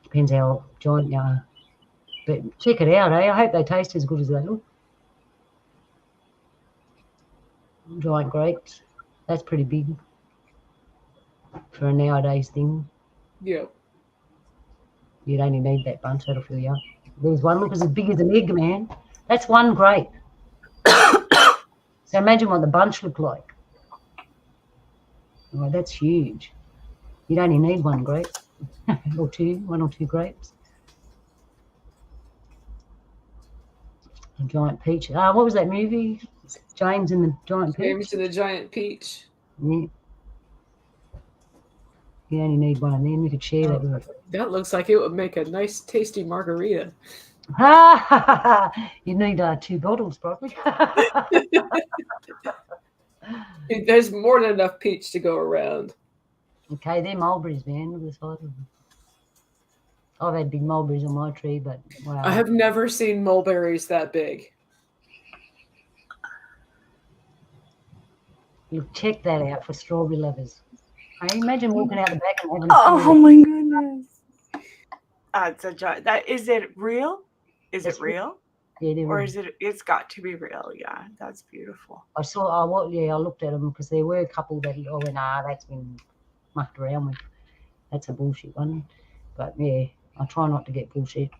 Depends how giant you are. But check it out, eh? I hope they taste as good as they look. Giant grapes. That's pretty big for a nowadays thing. Yeah. You'd only need that bunch. That'll fill you up. There's one. Look, it's as big as an egg, man. That's one grape. So imagine what the bunch looked like. Oh, that's huge. You'd only need 1 grape or 2, 1 or 2 grapes. A giant peach. What was that movie? James and the Giant Peach. James and the Giant Peach. Yeah. You only need 1 of them. You could share that with it. That looks like it would make a nice, tasty margarita. You need 2 bottles, probably. There's more than enough peach to go around. Okay, they're mulberries, man. Look at the size of them. I've had big mulberries on my tree, but wow. I have never seen mulberries that big. Look, check that out for strawberry lovers. Hey, imagine walking out the back and having Oh my goodness. It's a giant. That is it real? Is That's it real? Yeah, Or is it? It's got to be real. Yeah, that's beautiful. I looked at them because there were a couple that I went, that's been mucked around with. That's a bullshit one. But yeah, I try not to get bullshit.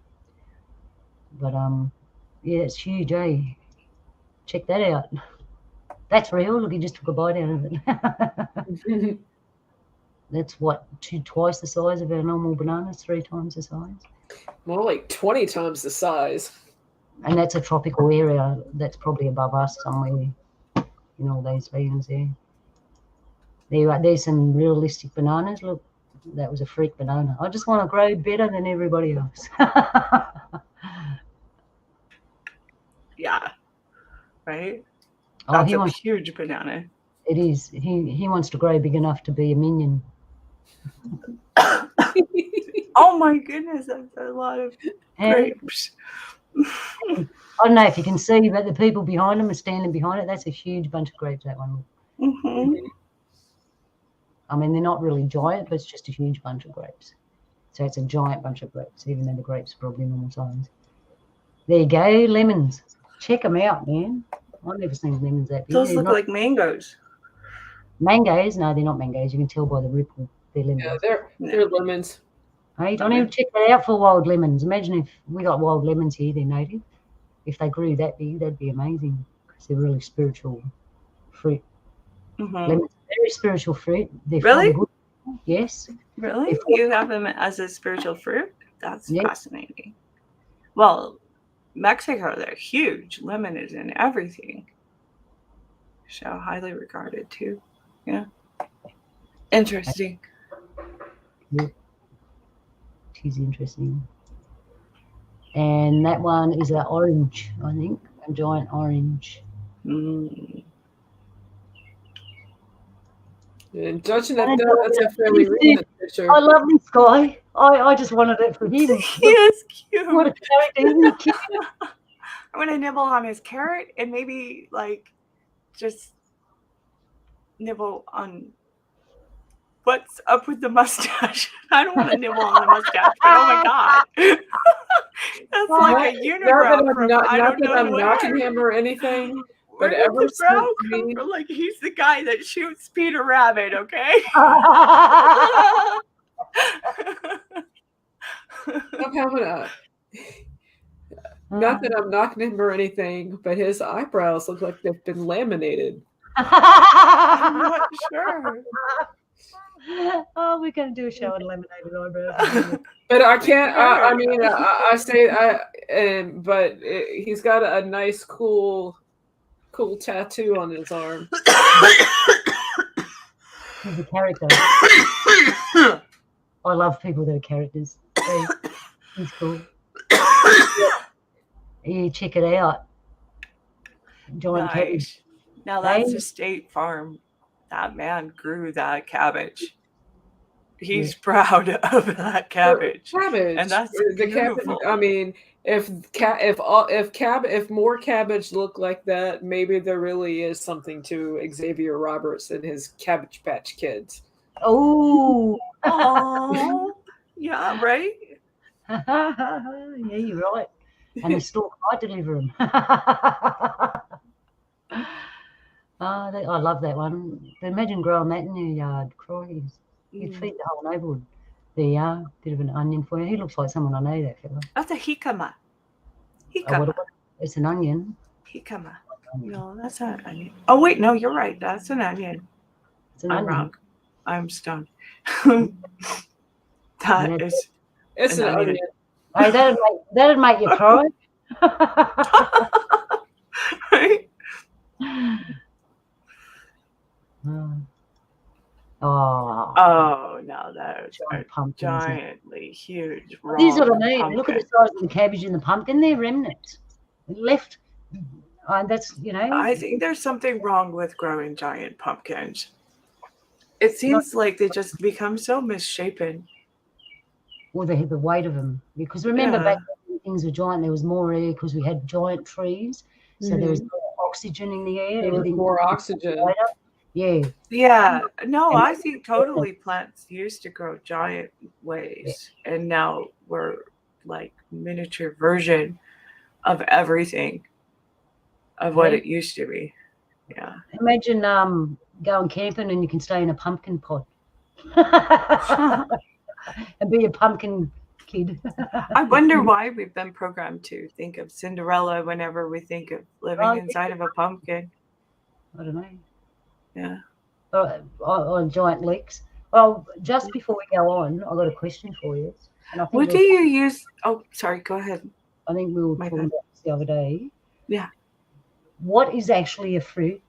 But yeah, it's huge, eh? Check that out. That's real. Look, he just took a bite out of it. That's what, twice the size of our normal bananas, 3 times the size. More like 20 times the size. And that's a tropical area. That's probably above us somewhere in all those regions there. There's some realistic bananas. Look, that was a freak banana. I just want to grow better than everybody else. Yeah. Right? Oh, That's he a wants, huge banana. it is. He wants to grow big enough to be a minion. Oh my goodness, that's a lot of And grapes. I don't know if you can see, but the people behind him are standing behind it. That's a huge bunch of grapes, that one. Hmm. I mean, they're not really giant, but it's just a huge bunch of grapes. So it's a giant bunch of grapes, even though the grapes are probably normal size. There you go, lemons. Check them out, man. I've never seen lemons that big. Those They're look not like mangoes. mangoes. No, they're not mangoes. You can tell by the ripple. They're lemons. Yeah, they're lemons. Hey, don't even check that out for wild lemons. Imagine if we got wild lemons here, they're native. If they grew that big, that'd be amazing because they're really spiritual fruit. Hmm. Lemons are very spiritual fruit. They're Really? good. Yes. Really? If- You have them as a spiritual fruit? That's Yeah. fascinating. Well, Mexico, they're huge. Lemon is in everything. So highly regarded too. Yeah. Interesting. It is interesting. And that one is an orange, I think, a giant orange. Mm. And judging that, that's a fairly recent picture. I love this guy. I just wanted it for him. He is cute. What a character, isn't he cute? I'm gonna nibble on his carrot and maybe like just nibble on what's up with the mustache. I don't want to nibble on the mustache, but oh my god, that's like a unibrow. Not that I'm knocking him or anything, Where but did ever the brow since come me- from? Like he's the guy that shoots Peter Rabbit, okay? I'm having a. Not that I'm knocking him or anything, but his eyebrows look like they've been laminated. I'm not sure. Oh, we're going to do a show on laminated eyebrows. But I can't. I mean, I say but he's got a nice, cool tattoo on his arm. He's a character. I love people that are characters. He's cool. You check it out. Giant cabbage. Nice. Now that's a State Farm. That man grew that cabbage. He's proud of that cabbage. Cabbage. And that's the cabbage. beautiful. I mean, if more cabbage looked like that, maybe there really is something to Xavier Roberts and his Cabbage Patch Kids. Oh, Oh, yeah, right. yeah, you're right. And the stork might deliver them. I love that one. But imagine growing that in your yard. Crikey. You'd feed the whole neighbourhood. There you are, bit of an onion for you. He looks like someone I know, that fella. That's a jicama. It's an onion. Jicama. No, that's not an onion. Oh, wait, no, you're right. That's an onion. It's an I'm onion. wrong. I'm stoned. That is. It's an onion. Hey, that'd make you cry. Right? Oh, Oh, no, that's giant pumpkins. giantly huge. This is what I raw mean. Look at the pumpkin. size of the cabbage and the pumpkin. They're remnants. Left. That's, I think there's something wrong with growing giant pumpkins. It seems like they just become so misshapen. or the weight of them. Because remember, Yeah. back when things were giant, there was more air because we had giant trees. So there was more oxygen in the air. There was everything more was oxygen. wider. Yeah. Yeah, no, And I think totally plants used to grow giant ways, and now we're like miniature version of everything of what Yeah. it used to be. Yeah. Imagine going camping and you can stay in a pumpkin pod. And be a pumpkin kid. I wonder why we've been programmed to think of Cinderella whenever we think of living Oh, inside of a pumpkin. I don't know. Yeah. On giant leeks. Well, just before we go on, I've got a question for you. And I think What do you use? Oh, sorry, go ahead. I think we were My talking bad. about this the other day. Yeah. What is actually a fruit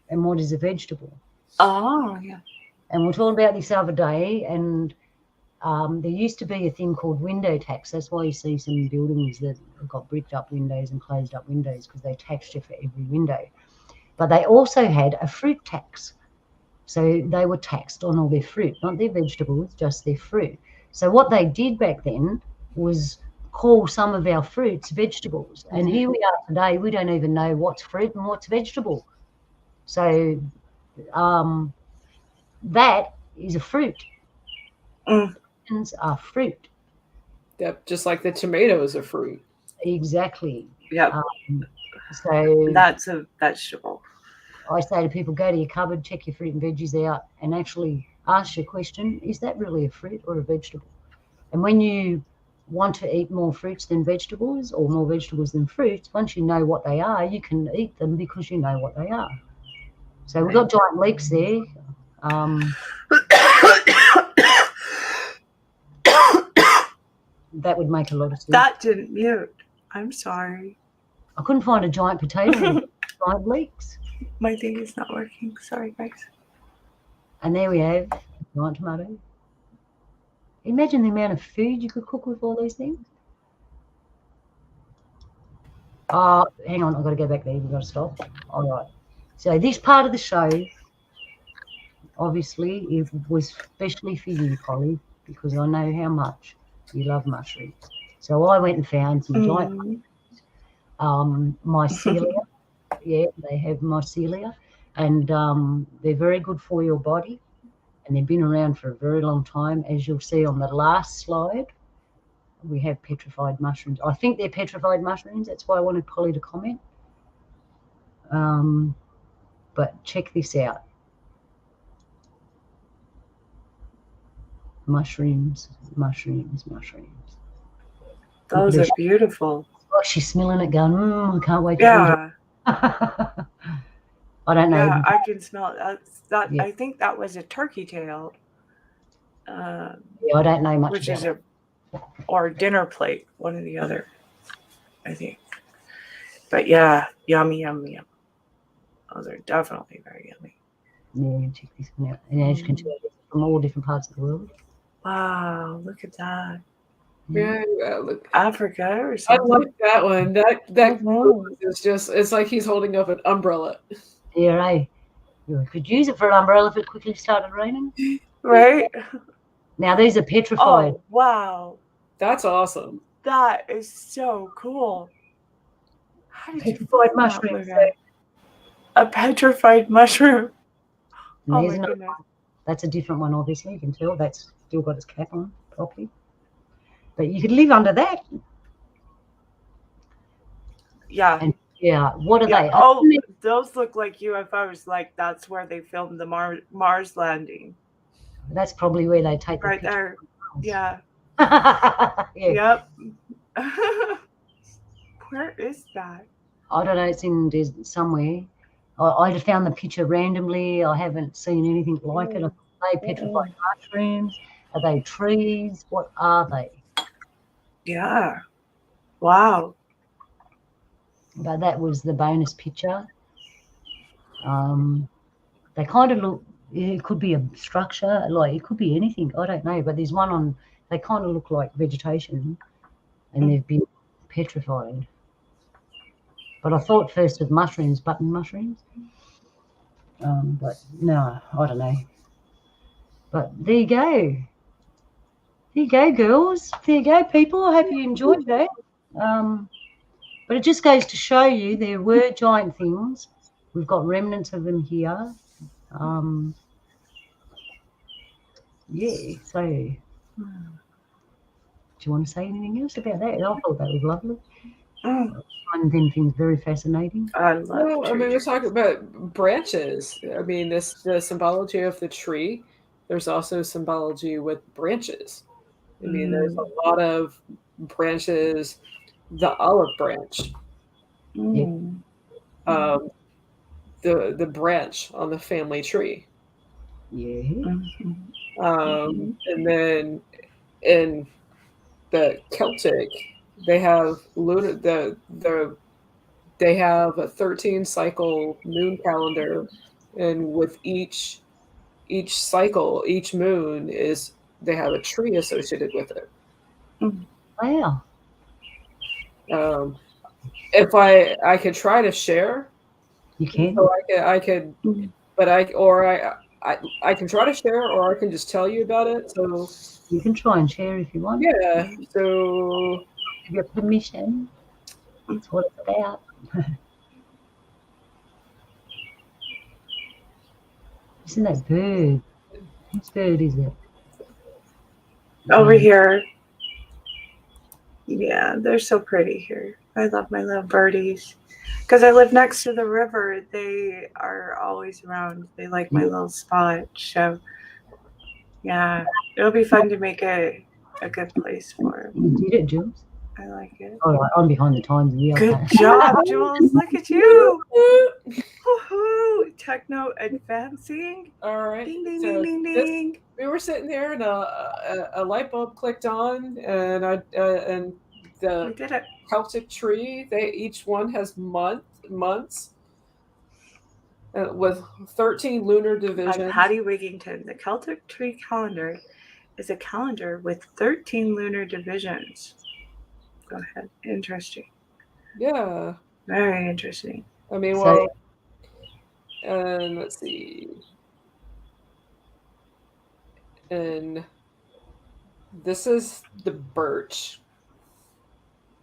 and what is a vegetable? Oh, yeah. And we were talking about this the other day, and there used to be a thing called window tax. That's why you see some buildings that have got bricked up windows and closed up windows, because they taxed you for every window. But they also had a fruit tax. So they were taxed on all their fruit, not their vegetables, just their fruit. So what they did back then was call some of our fruits vegetables. And here we are today, we don't even know what's fruit and what's vegetable. So that is a fruit. Mm. Onions are fruit. Yep, just like the tomato is a fruit. Exactly. Yep. So That's a vegetable. I say to people, go to your cupboard, check your fruit and veggies out, and actually ask your question, is that really a fruit or a vegetable? And when you want to eat more fruits than vegetables, or more vegetables than fruits, once you know what they are, you can eat them because you know what they are. So we've got giant leeks there. That would make a lot of sense. That didn't mute. I'm sorry. I couldn't find a giant potato with giant leeks. My thing is not working. Sorry, guys. And there we have giant tomato. Imagine the amount of food you could cook with all these things. Hang on, I've got to go back there. We've got to stop. All right. So this part of the show, obviously, it was especially for you, Polly, because I know how much you love mushrooms. So I went and found some giant mycelia. Yeah, they have mycelia, and they're very good for your body, and they've been around for a very long time. As you'll see on the last slide, we have petrified mushrooms. I think they're petrified mushrooms. That's why I wanted Polly to comment. But check this out. Mushrooms, mushrooms, mushrooms. Those are beautiful. Oh, she's smelling it going, I can't wait to eat Yeah. it. I don't know. Yeah, I can smell it. Yeah. I think that was a turkey tail. Yeah, I don't know much Which about is it. or a dinner plate, one or the other, I think. But yeah, yummy, yummy, yum. Those are definitely very yummy. Yeah, check this one out. And as you can tell, from all different parts of the world. Wow, look at that. Yeah, look, Africa or I something. like that one. That Oh, is just, it's like he's holding up an umbrella. Yeah, eh? You could use it for an umbrella if it quickly started raining. right? Now these are petrified. Oh, wow. That's awesome. That is so cool. How did you Petrified find that, mushrooms. Luna? A petrified mushroom. And Oh there's my another goodness. one. That's a different one, obviously. You can tell that's still got its cap on properly. But you could live under that. Yeah. And yeah, what are Yeah. they? Oh, those look like UFOs. Like that's where they filmed the Mars landing. That's probably where they take the Right picture. there. Yeah. Yeah. Yep. Where is that? I don't know. It's in there's somewhere. I just found the picture randomly. I haven't seen anything like it. Are they petrified mushrooms? Are they trees? What are they? Yeah. Wow. But that was the bonus picture. They kind of look. It could be a structure, like it could be anything. I don't know. But there's one on. They kind of look like vegetation, and they've been petrified. But I thought first with mushrooms, button mushrooms. But no, I don't know. But there you go. There you go, girls. There you go, people. I hope you enjoyed that. But it just goes to show you there were giant things. We've got remnants of them here. Yeah, so do you want to say anything else about that? I thought that was lovely. I find them things very fascinating. I love Well, I mean, we're talking about branches. I mean, the symbology of the tree. There's also symbology with branches. I mean, there's a lot of branches. The olive branch, the branch on the family tree. Yeah. And then in the Celtic, they have they have a 13 cycle moon calendar, and with each cycle, each moon is they have a tree associated with it. Wow. If I could try to share, you can. So I could, but I can try to share, or I can just tell you about it. So you can try and share if you want. Yeah. So give your permission. That's what it's about. Isn't that bird? Whose bird is it? Over here. Yeah, they're so pretty here. I love my little birdies. Because I live next to the river, they are always around. They like my little spot. So, yeah, it'll be fun to make a good place for them. You did it, Jules. I like it. All right, I'm behind the times. Yeah. Good job, Jules. Look at you. Woohoo! Techno advancing. All right. Ding, ding, ding, ding, ding. We were sitting there, and a light bulb clicked on, and and the We did it. Celtic tree. Each one has months with 13 lunar divisions. I'm Patty Wigington. The Celtic tree calendar is a calendar with 13 lunar divisions. Go ahead. Interesting. Yeah. Very interesting. I mean, well, and let's see. And this is the birch.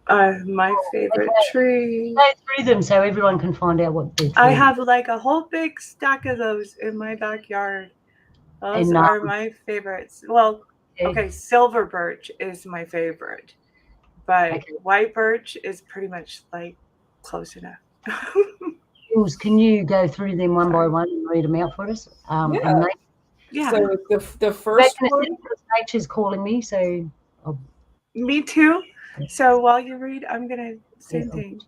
My favorite tree. Go through them so everyone can find out what they're. I have like a whole big stack of those in my backyard. Those are my favorites. Well, okay, silver birch is my favorite, but white birch is pretty much like close enough. Jules, can you go through them one by one and read them out for us? Yeah. So the first one. Nature's calling me, so. Me too. So while you read, I'm gonna same thing.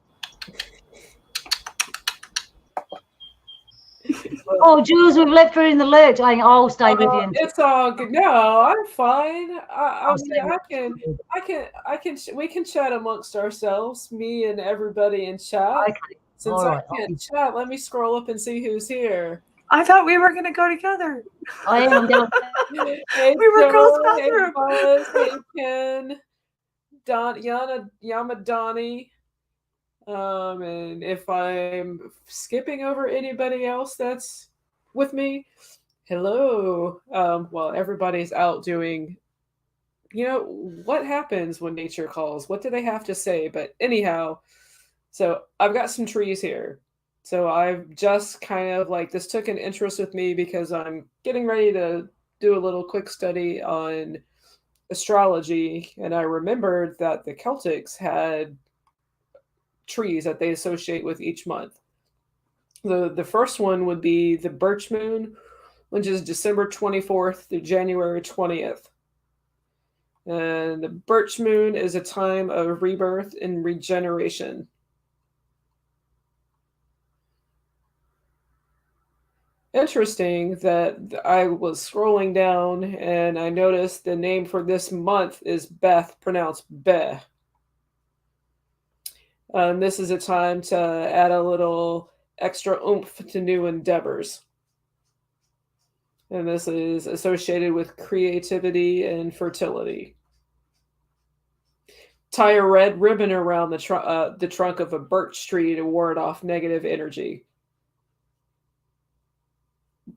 Oh, Jules, we've left her in the lurch. I'll stay with you. It's all good. No, I'm fine. We can chat amongst ourselves, me and everybody in chat. Okay. Since I can't chat, let me scroll up and see who's here. I thought we were going to go together. I am going. Hey, We were girls' Joe, hey, bathroom. Buzz, hey, Ken, Yamadani. And if I'm skipping over anybody else that's with me, hello. Well, everybody's out doing, what happens when nature calls? What do they have to say? But anyhow, so I've got some trees here. So I've just kind of like, this took an interest with me because I'm getting ready to do a little quick study on astrology. And I remembered that the Celtics had trees that they associate with each month. The first one would be the birch moon, which is December 24th through January 20th. And the birch moon is a time of rebirth and regeneration. Interesting that I was scrolling down and I noticed the name for this month is Beth, pronounced Beh. This is a time to add a little extra oomph to new endeavors. And this is associated with creativity and fertility. Tie a red ribbon around the trunk of a birch tree to ward off negative energy.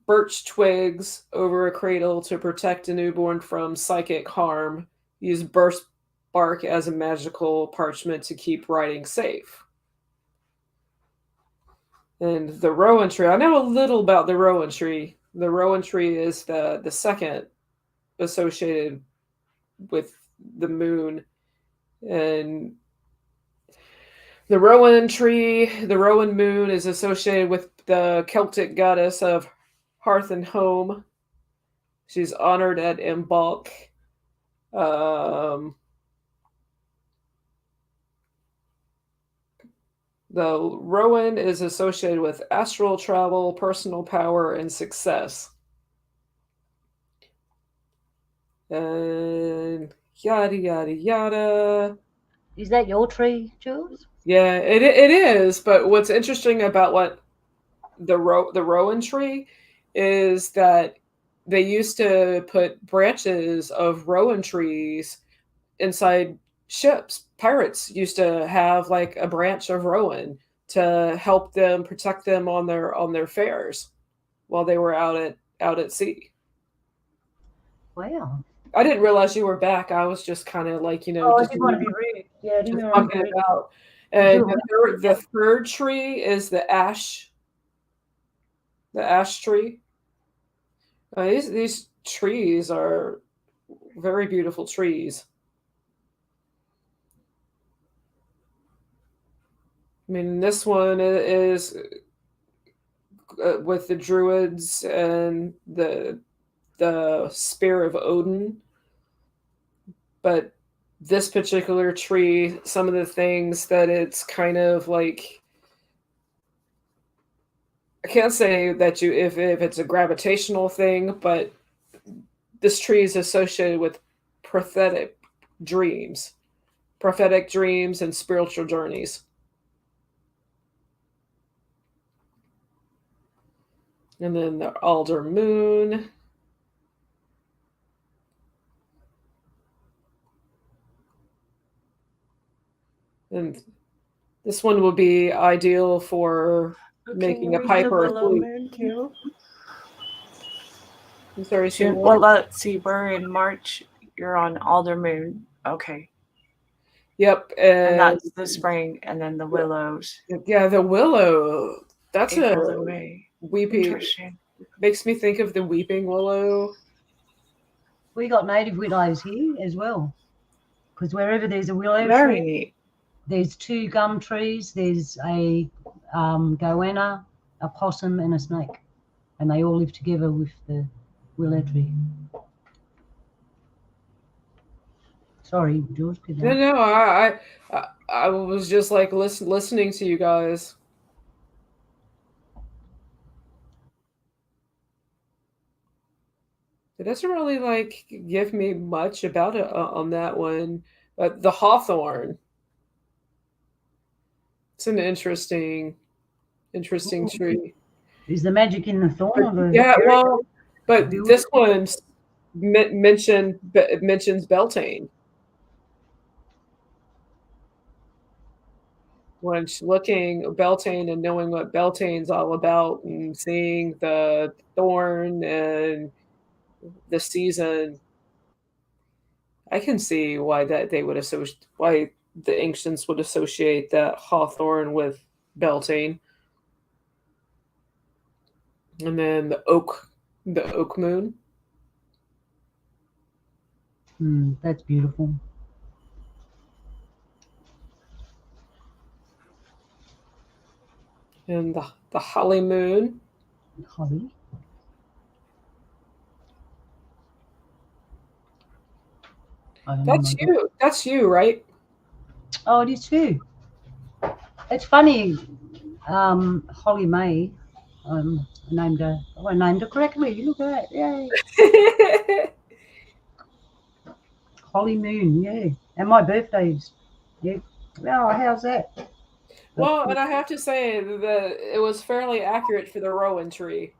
Birch twigs over a cradle to protect a newborn from psychic harm. Use birch bark as a magical parchment to keep writing safe. And the rowan tree. I know a little about the rowan tree. The rowan tree is the second associated with the moon. And the rowan tree, the rowan moon, is associated with the Celtic goddess of hearth and home. She's honored at Imbolc. The rowan is associated with astral travel, personal power, and success. And yada, yada, yada. Is that your tree, Jules? Yeah, it is. But what's interesting about what the rowan tree is that they used to put branches of rowan trees inside ships. Pirates used to have like a branch of rowan to help them protect them on their fares while they were out at sea. Wow. I didn't realize you were back. I was just kind of like, I just didn't want to be rude. Yeah, I didn't just want to talking be rude. about. And the third tree is the ash. The ash tree. These trees are very beautiful trees. I mean, this one is with the druids and the spear of Odin. But this particular tree, some of the things that it's kind of like, I can't say that if it's a gravitational thing, but this tree is associated with prophetic dreams and spiritual journeys. And then the alder moon. And this one will be ideal for making a pipe or a flute. I'm sorry, well, let's see. We're in March. You're on alder moon. Okay. Yep. And that's the spring, and then the willows. Yeah, the willow. That's April and May. Weeping. Interesting. Makes me think of the weeping willow. We got native willows here as well, because wherever there's a willow Very tree, neat. there's two gum trees. There's a goanna, a possum, and a snake, and they all live together with the willow tree. Sorry, George. No, I was just like listening to you guys. It doesn't really like give me much about it on that one, but the hawthorn. It's an interesting tree. Is the magic in the thorn or the Yeah, berry? well, but Build- this one mentions Beltane. When she's looking Beltane and knowing what Beltane's all about and seeing the thorn and the season, I can see why that they would associate why the ancients would associate that hawthorn with Beltane. And then the oak moon. That's beautiful. And the holly moon. Holly. That's you, right? Oh, it is too. It's funny. Holly May. I named her correctly. Look at that. Yay. Holly Moon. Yeah. And my birthday's. Yeah. Oh, how's that? Well, and I have to say that it was fairly accurate for the rowan tree.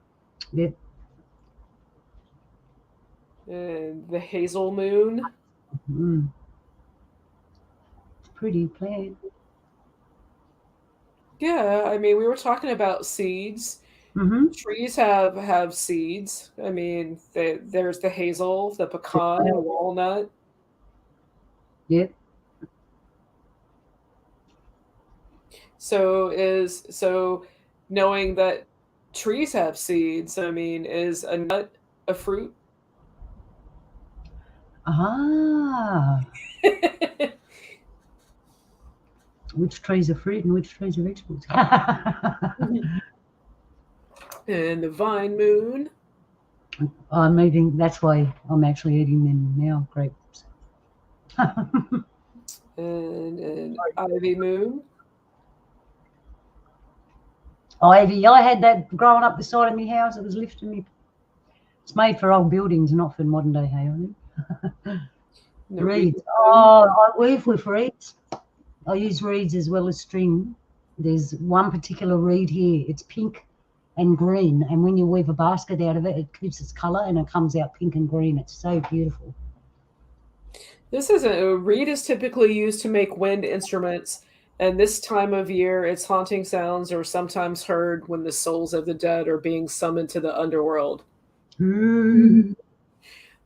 Yep. And the hazel moon. Pretty plant. Yeah, I mean, we were talking about seeds. Trees have seeds. I mean, there's the hazel, the pecan, the walnut. Yep. So knowing that trees have seeds, I mean, is a nut a fruit? Ah. Which trees are fruit and which trees are vegetables? And the vine moon. I'm eating. That's why I'm actually eating them now. Grapes. and ivy moon. Ivy. I had that growing up the side of my house. It was lifting me. It's made for old buildings, not for modern day hay. The Reeds. Oh, I weave with reeds. I use reeds as well as string. There's one particular reed here. It's pink and green, and when you weave a basket out of it, it keeps its color and it comes out pink and green. It's so beautiful. This is a reed is typically used to make wind instruments, and this time of year, its haunting sounds are sometimes heard when the souls of the dead are being summoned to the underworld. The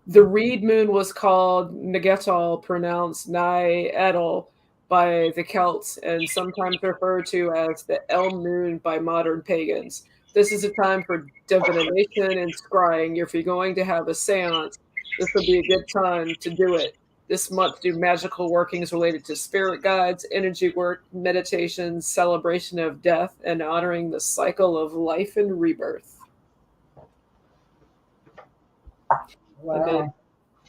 reed moon was called Nagetal, pronounced Nai-Edel by the Celts, and sometimes referred to as the elm moon by modern pagans. This is a time for divination and scrying. If you're going to have a seance, this would be a good time to do it. This month, do magical workings related to spirit guides, energy work, meditation, celebration of death, and honoring the cycle of life and rebirth. Wow. And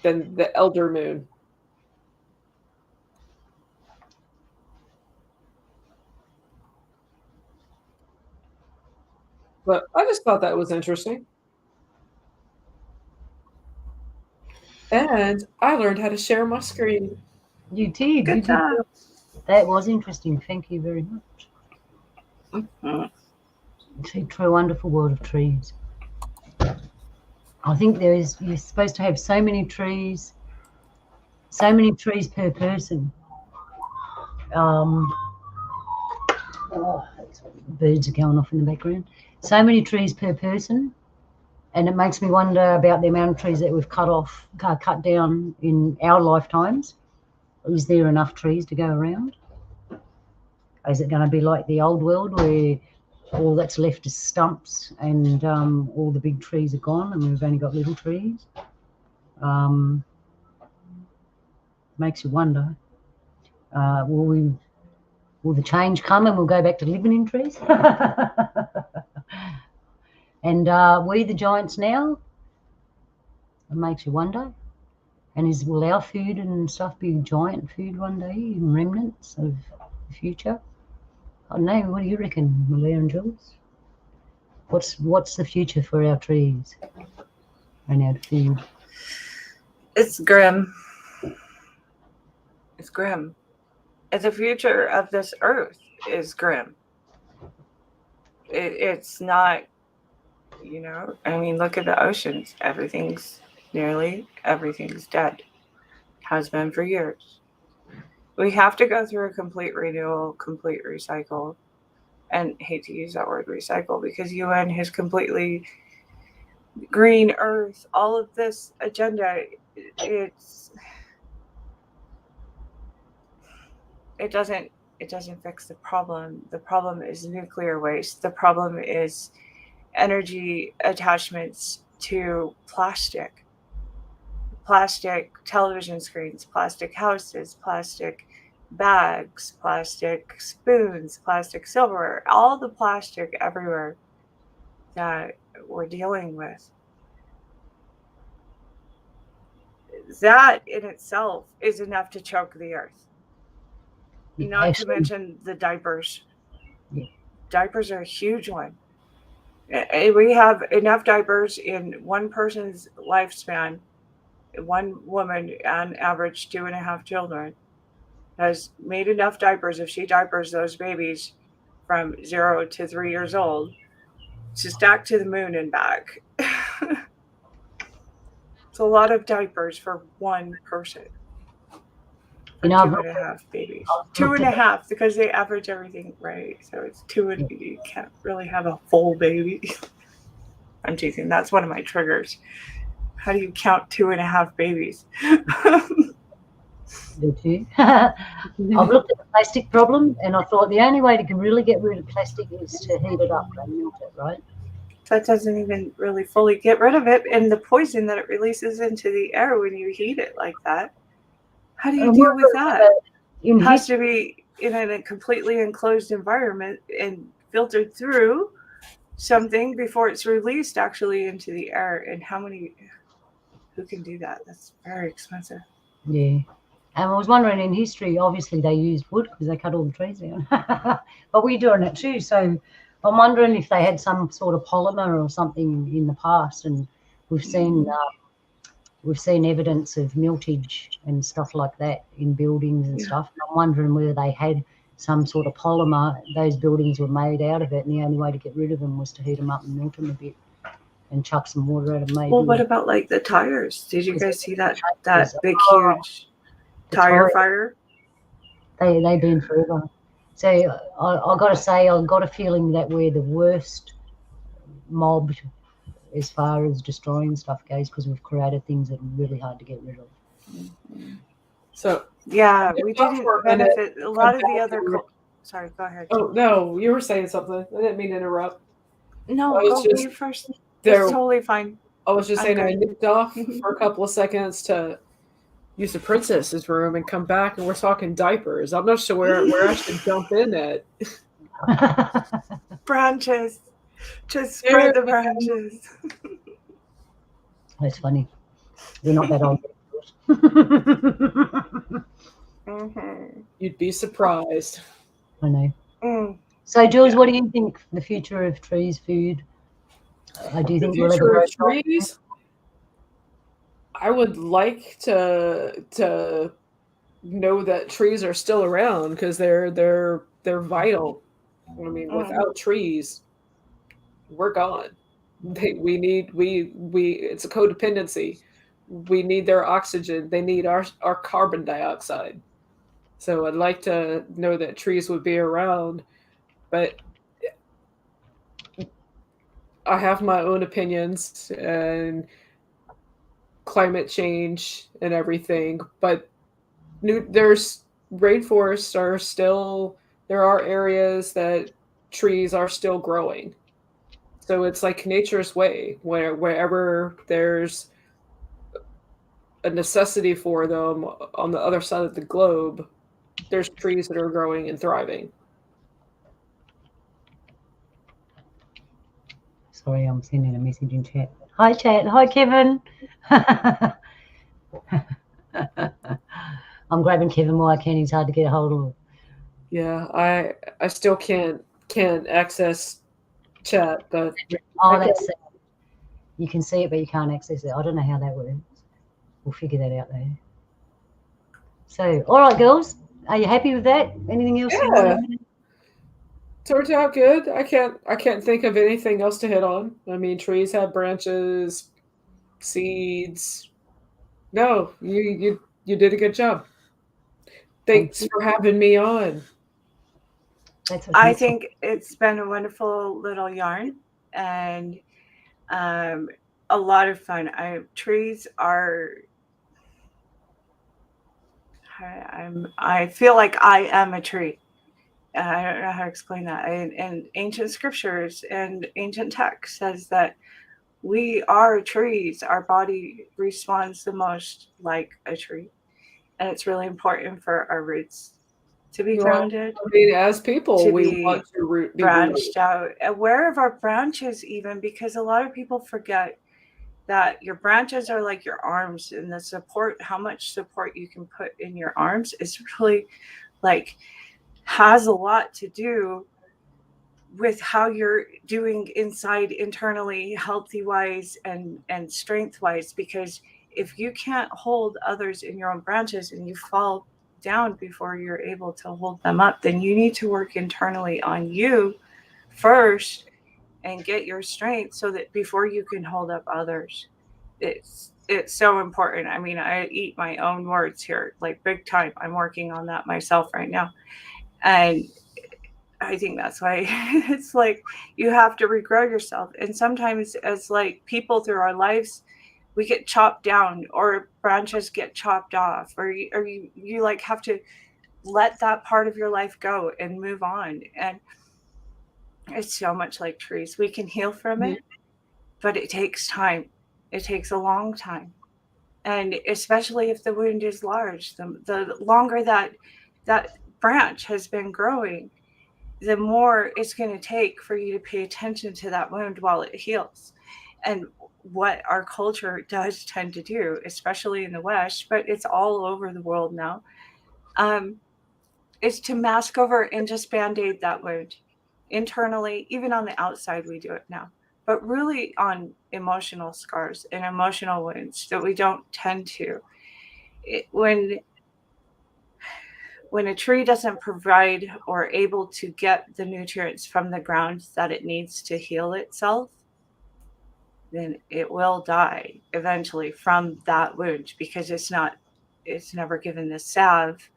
then the elder moon. But I just thought that was interesting. And I learned how to share my screen. You did. Good job. That was interesting. Thank you very much. It's a true wonderful world of trees. I think you're supposed to have so many trees per person. Birds are going off in the background. So many trees per person, and it makes me wonder about the amount of trees that we've cut down in our lifetimes. Is there enough trees to go around? Is it going to be like the old world where all that's left is stumps and all the big trees are gone and we've only got little trees? Makes you wonder. Will the change come and we'll go back to living in trees? And are we the giants now? It makes you wonder. And will our food and stuff be giant food one day in remnants of the future? I don't know. What do you reckon, Malia and Jules? What's the future for our trees and our food? It's grim. It's grim. The future of this earth is grim. It's not You know, I mean, look at the oceans. Nearly everything's dead. Has been for years. We have to go through a complete renewal, complete recycle. And hate to use that word recycle because UN has completely green earth, all of this agenda. It doesn't fix the problem. The problem is nuclear waste. The problem is energy attachments to plastic television screens, plastic houses, plastic bags, plastic spoons, plastic silverware, all the plastic everywhere that we're dealing with. That in itself is enough to choke the earth. Not to mention the diapers. Yeah. Diapers are a huge one. We have enough diapers in one person's lifespan. One woman, on average 2.5 children, has made enough diapers, if she diapers those babies from 0 to 3 years old, to stack to the moon and back. It's a lot of diapers for one person. For 2.5 babies. 2.5, because they average everything right. So it's 2, and you can't really have a full baby. I'm teasing. That's one of my triggers. How do you count 2.5 babies? Do too. I've looked at the plastic problem, and I thought the only way to really get rid of plastic is to heat it up and melt it, right? That doesn't even really fully get rid of it, and the poison that it releases into the air when you heat it like that. How do you deal with that? It has to be in a completely enclosed environment and filtered through something before it's released actually into the air. And who can do that? That's very expensive. Yeah. And I was wondering, in history, obviously they used wood because they cut all the trees down. But we're doing it too. So I'm wondering if they had some sort of polymer or something in the past. And we've seen evidence of miltage and stuff like that in buildings and stuff. And I'm wondering whether they had some sort of polymer. Those buildings were made out of it, and the only way to get rid of them was to heat them up and melt them a bit and chuck some water at them. Maybe. Well, what about like the tires? Did you guys see that big, huge tire fire? They've been forever. So I got to say, I got a feeling that we're the worst mob as far as destroying stuff goes, because we've created things that are really hard to get rid of. Mm-hmm. So yeah, we didn't benefit a lot of the other. Sorry, go ahead. Oh no, you were saying something. I didn't mean to interrupt. No, go you first. It's totally fine. I was just saying I nipped off for a couple of seconds to use the princess's room and come back, and we're talking diapers. I'm not sure where I should jump in at. Branches. Just spread the branches. That's funny. We're not that old. Mm-hmm. You'd be surprised. I know. So, Jules, what do you think the future of trees food? Do you think the future of trees? I would like to know that trees are still around, because they're vital. I mean, without trees, we're gone. It's a codependency. We need their oxygen. They need our carbon dioxide. So I'd like to know that trees would be around, but I have my own opinions and climate change and everything, but there's rainforests are still, there are areas that trees are still growing. So it's like nature's way, wherever there's a necessity for them on the other side of the globe, there's trees that are growing and thriving. Sorry, I'm sending a message in chat. Hi, chat. Hi, Kevin. I'm grabbing Kevin while I can. He's hard to get a hold of. Yeah, I still can't access chat, but that's you can see it, but you can't access it. I don't know how that works. We'll figure that out later. So, all right, girls, are you happy with that? Anything else? Yeah. Turned out good. I can't think of anything else to hit on. I mean, trees have branches, seeds. No, you did a good job. Thank Thanks you. for having me on. That's what I makes it. think it's been a wonderful little yarn and a lot of fun. Trees are. I feel like I am a tree. I don't know how to explain that. And ancient scriptures and ancient text says that we are trees. Our body responds the most like a tree, and it's really important for our roots to be Well, grounded, I mean, as people, to we be want to be rooted. branched out, aware of our branches, even because a lot of people forget that your branches are like your arms, and the support, how much support you can put in your arms, is really like has a lot to do with how you're doing inside internally, healthy wise and strength wise. Because if you can't hold others in your own branches and you fall down before you're able to hold them up, then you need to work internally on you first and get your strength so that before you can hold up others. It's so important. I mean, I eat my own words here, like big time. I'm working on that myself right now. And I think that's why it's like you have to regrow yourself. And sometimes, as like people through our lives, we get chopped down or branches get chopped off, or you like have to let that part of your life go and move on. And it's so much like trees. We can heal from Mhm. it, but it takes time. It takes a long time. And especially if the wound is large, the longer that branch has been growing, the more it's going to take for you to pay attention to that wound while it heals. And what our culture does tend to do, especially in the West, but it's all over the world now, um, is to mask over and just band aid that wound internally. Even on the outside, we do it now. But really, on emotional scars and emotional wounds that we don't tend to. When a tree doesn't provide or able to get the nutrients from the ground that it needs to heal itself, then it will die eventually from that wound because it's never given the salve,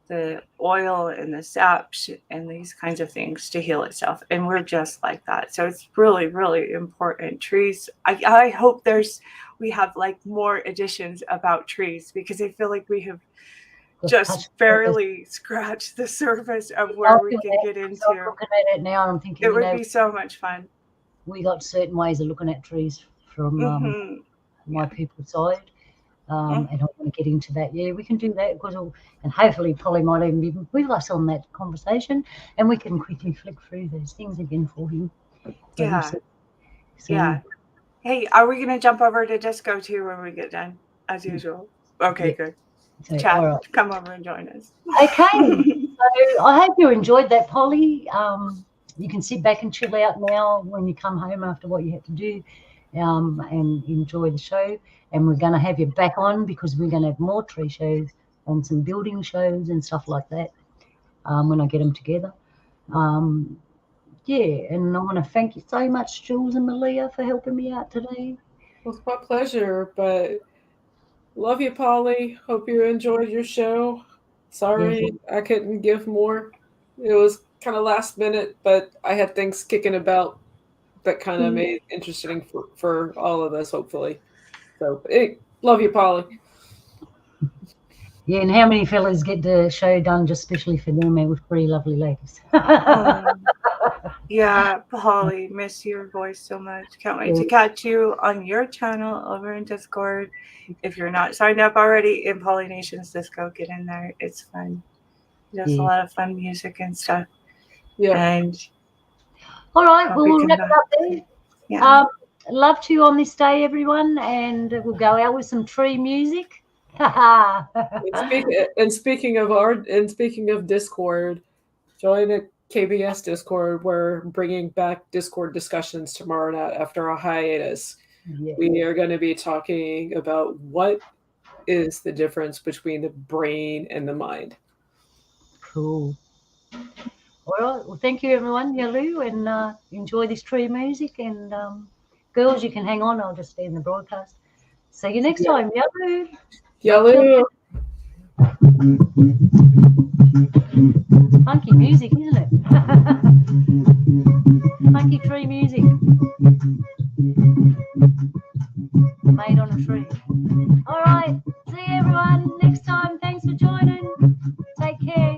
the oil and the saps and these kinds of things to heal itself. And we're just like that. So it's really, really important. Trees, I hope we have like more editions about trees, because I feel like we have just barely scratch the surface of where we can get I'm into. looking at it now. I'm thinking, It would be so much fun. we got certain ways of looking at trees from my people's side. And I want to get into that. Yeah, we can do that because, and hopefully Polly might even be with us on that conversation, and we can quickly flick through those things again for him. Yeah. Yeah. Hey, are we going to jump over to disco too when we get done, as usual? Okay, yeah. good. So, Chad, all right. come over and join us. Okay. So I hope you enjoyed that, Polly. You can sit back and chill out now when you come home after what you had to do, and enjoy the show. And we're going to have you back on because we're going to have more tree shows and some building shows and stuff like that when I get them together. Yeah, and I want to thank you so much, Jules and Malia, for helping me out today. Well, it's my pleasure, but love you, Polly. Hope you enjoyed your show. Sorry I couldn't give more. It was kind of last minute, but I had things kicking about that kind of made it interesting for all of us, hopefully. So, hey, love you, Polly. Yeah, and how many fellas get the show done just especially for them and with three lovely ladies? Yeah, Polly, miss your voice so much. Can't wait to catch you on your channel over in Discord. If you're not signed up already in Polly Nations Disco, get in there. It's fun. Just a lot of fun music and stuff. Yeah. And all right, well, we'll wrap it up there. Yeah. Love to you on this day, everyone, and we'll go out with some tree music. and speaking of Discord, join the KBS Discord. We're bringing back Discord discussions tomorrow night after a hiatus. Yeah. We are going to be talking about what is the difference between the brain and the mind. Cool. All right. Well, thank you, everyone. Yalu, and enjoy this tree music. And girls, you can hang on. I'll just end the broadcast. See you next time. Yalu. Yalu. Funky music, isn't it? Funky tree music. Made on a tree. All right. See you, everyone. Next time. Thanks for joining. Take care.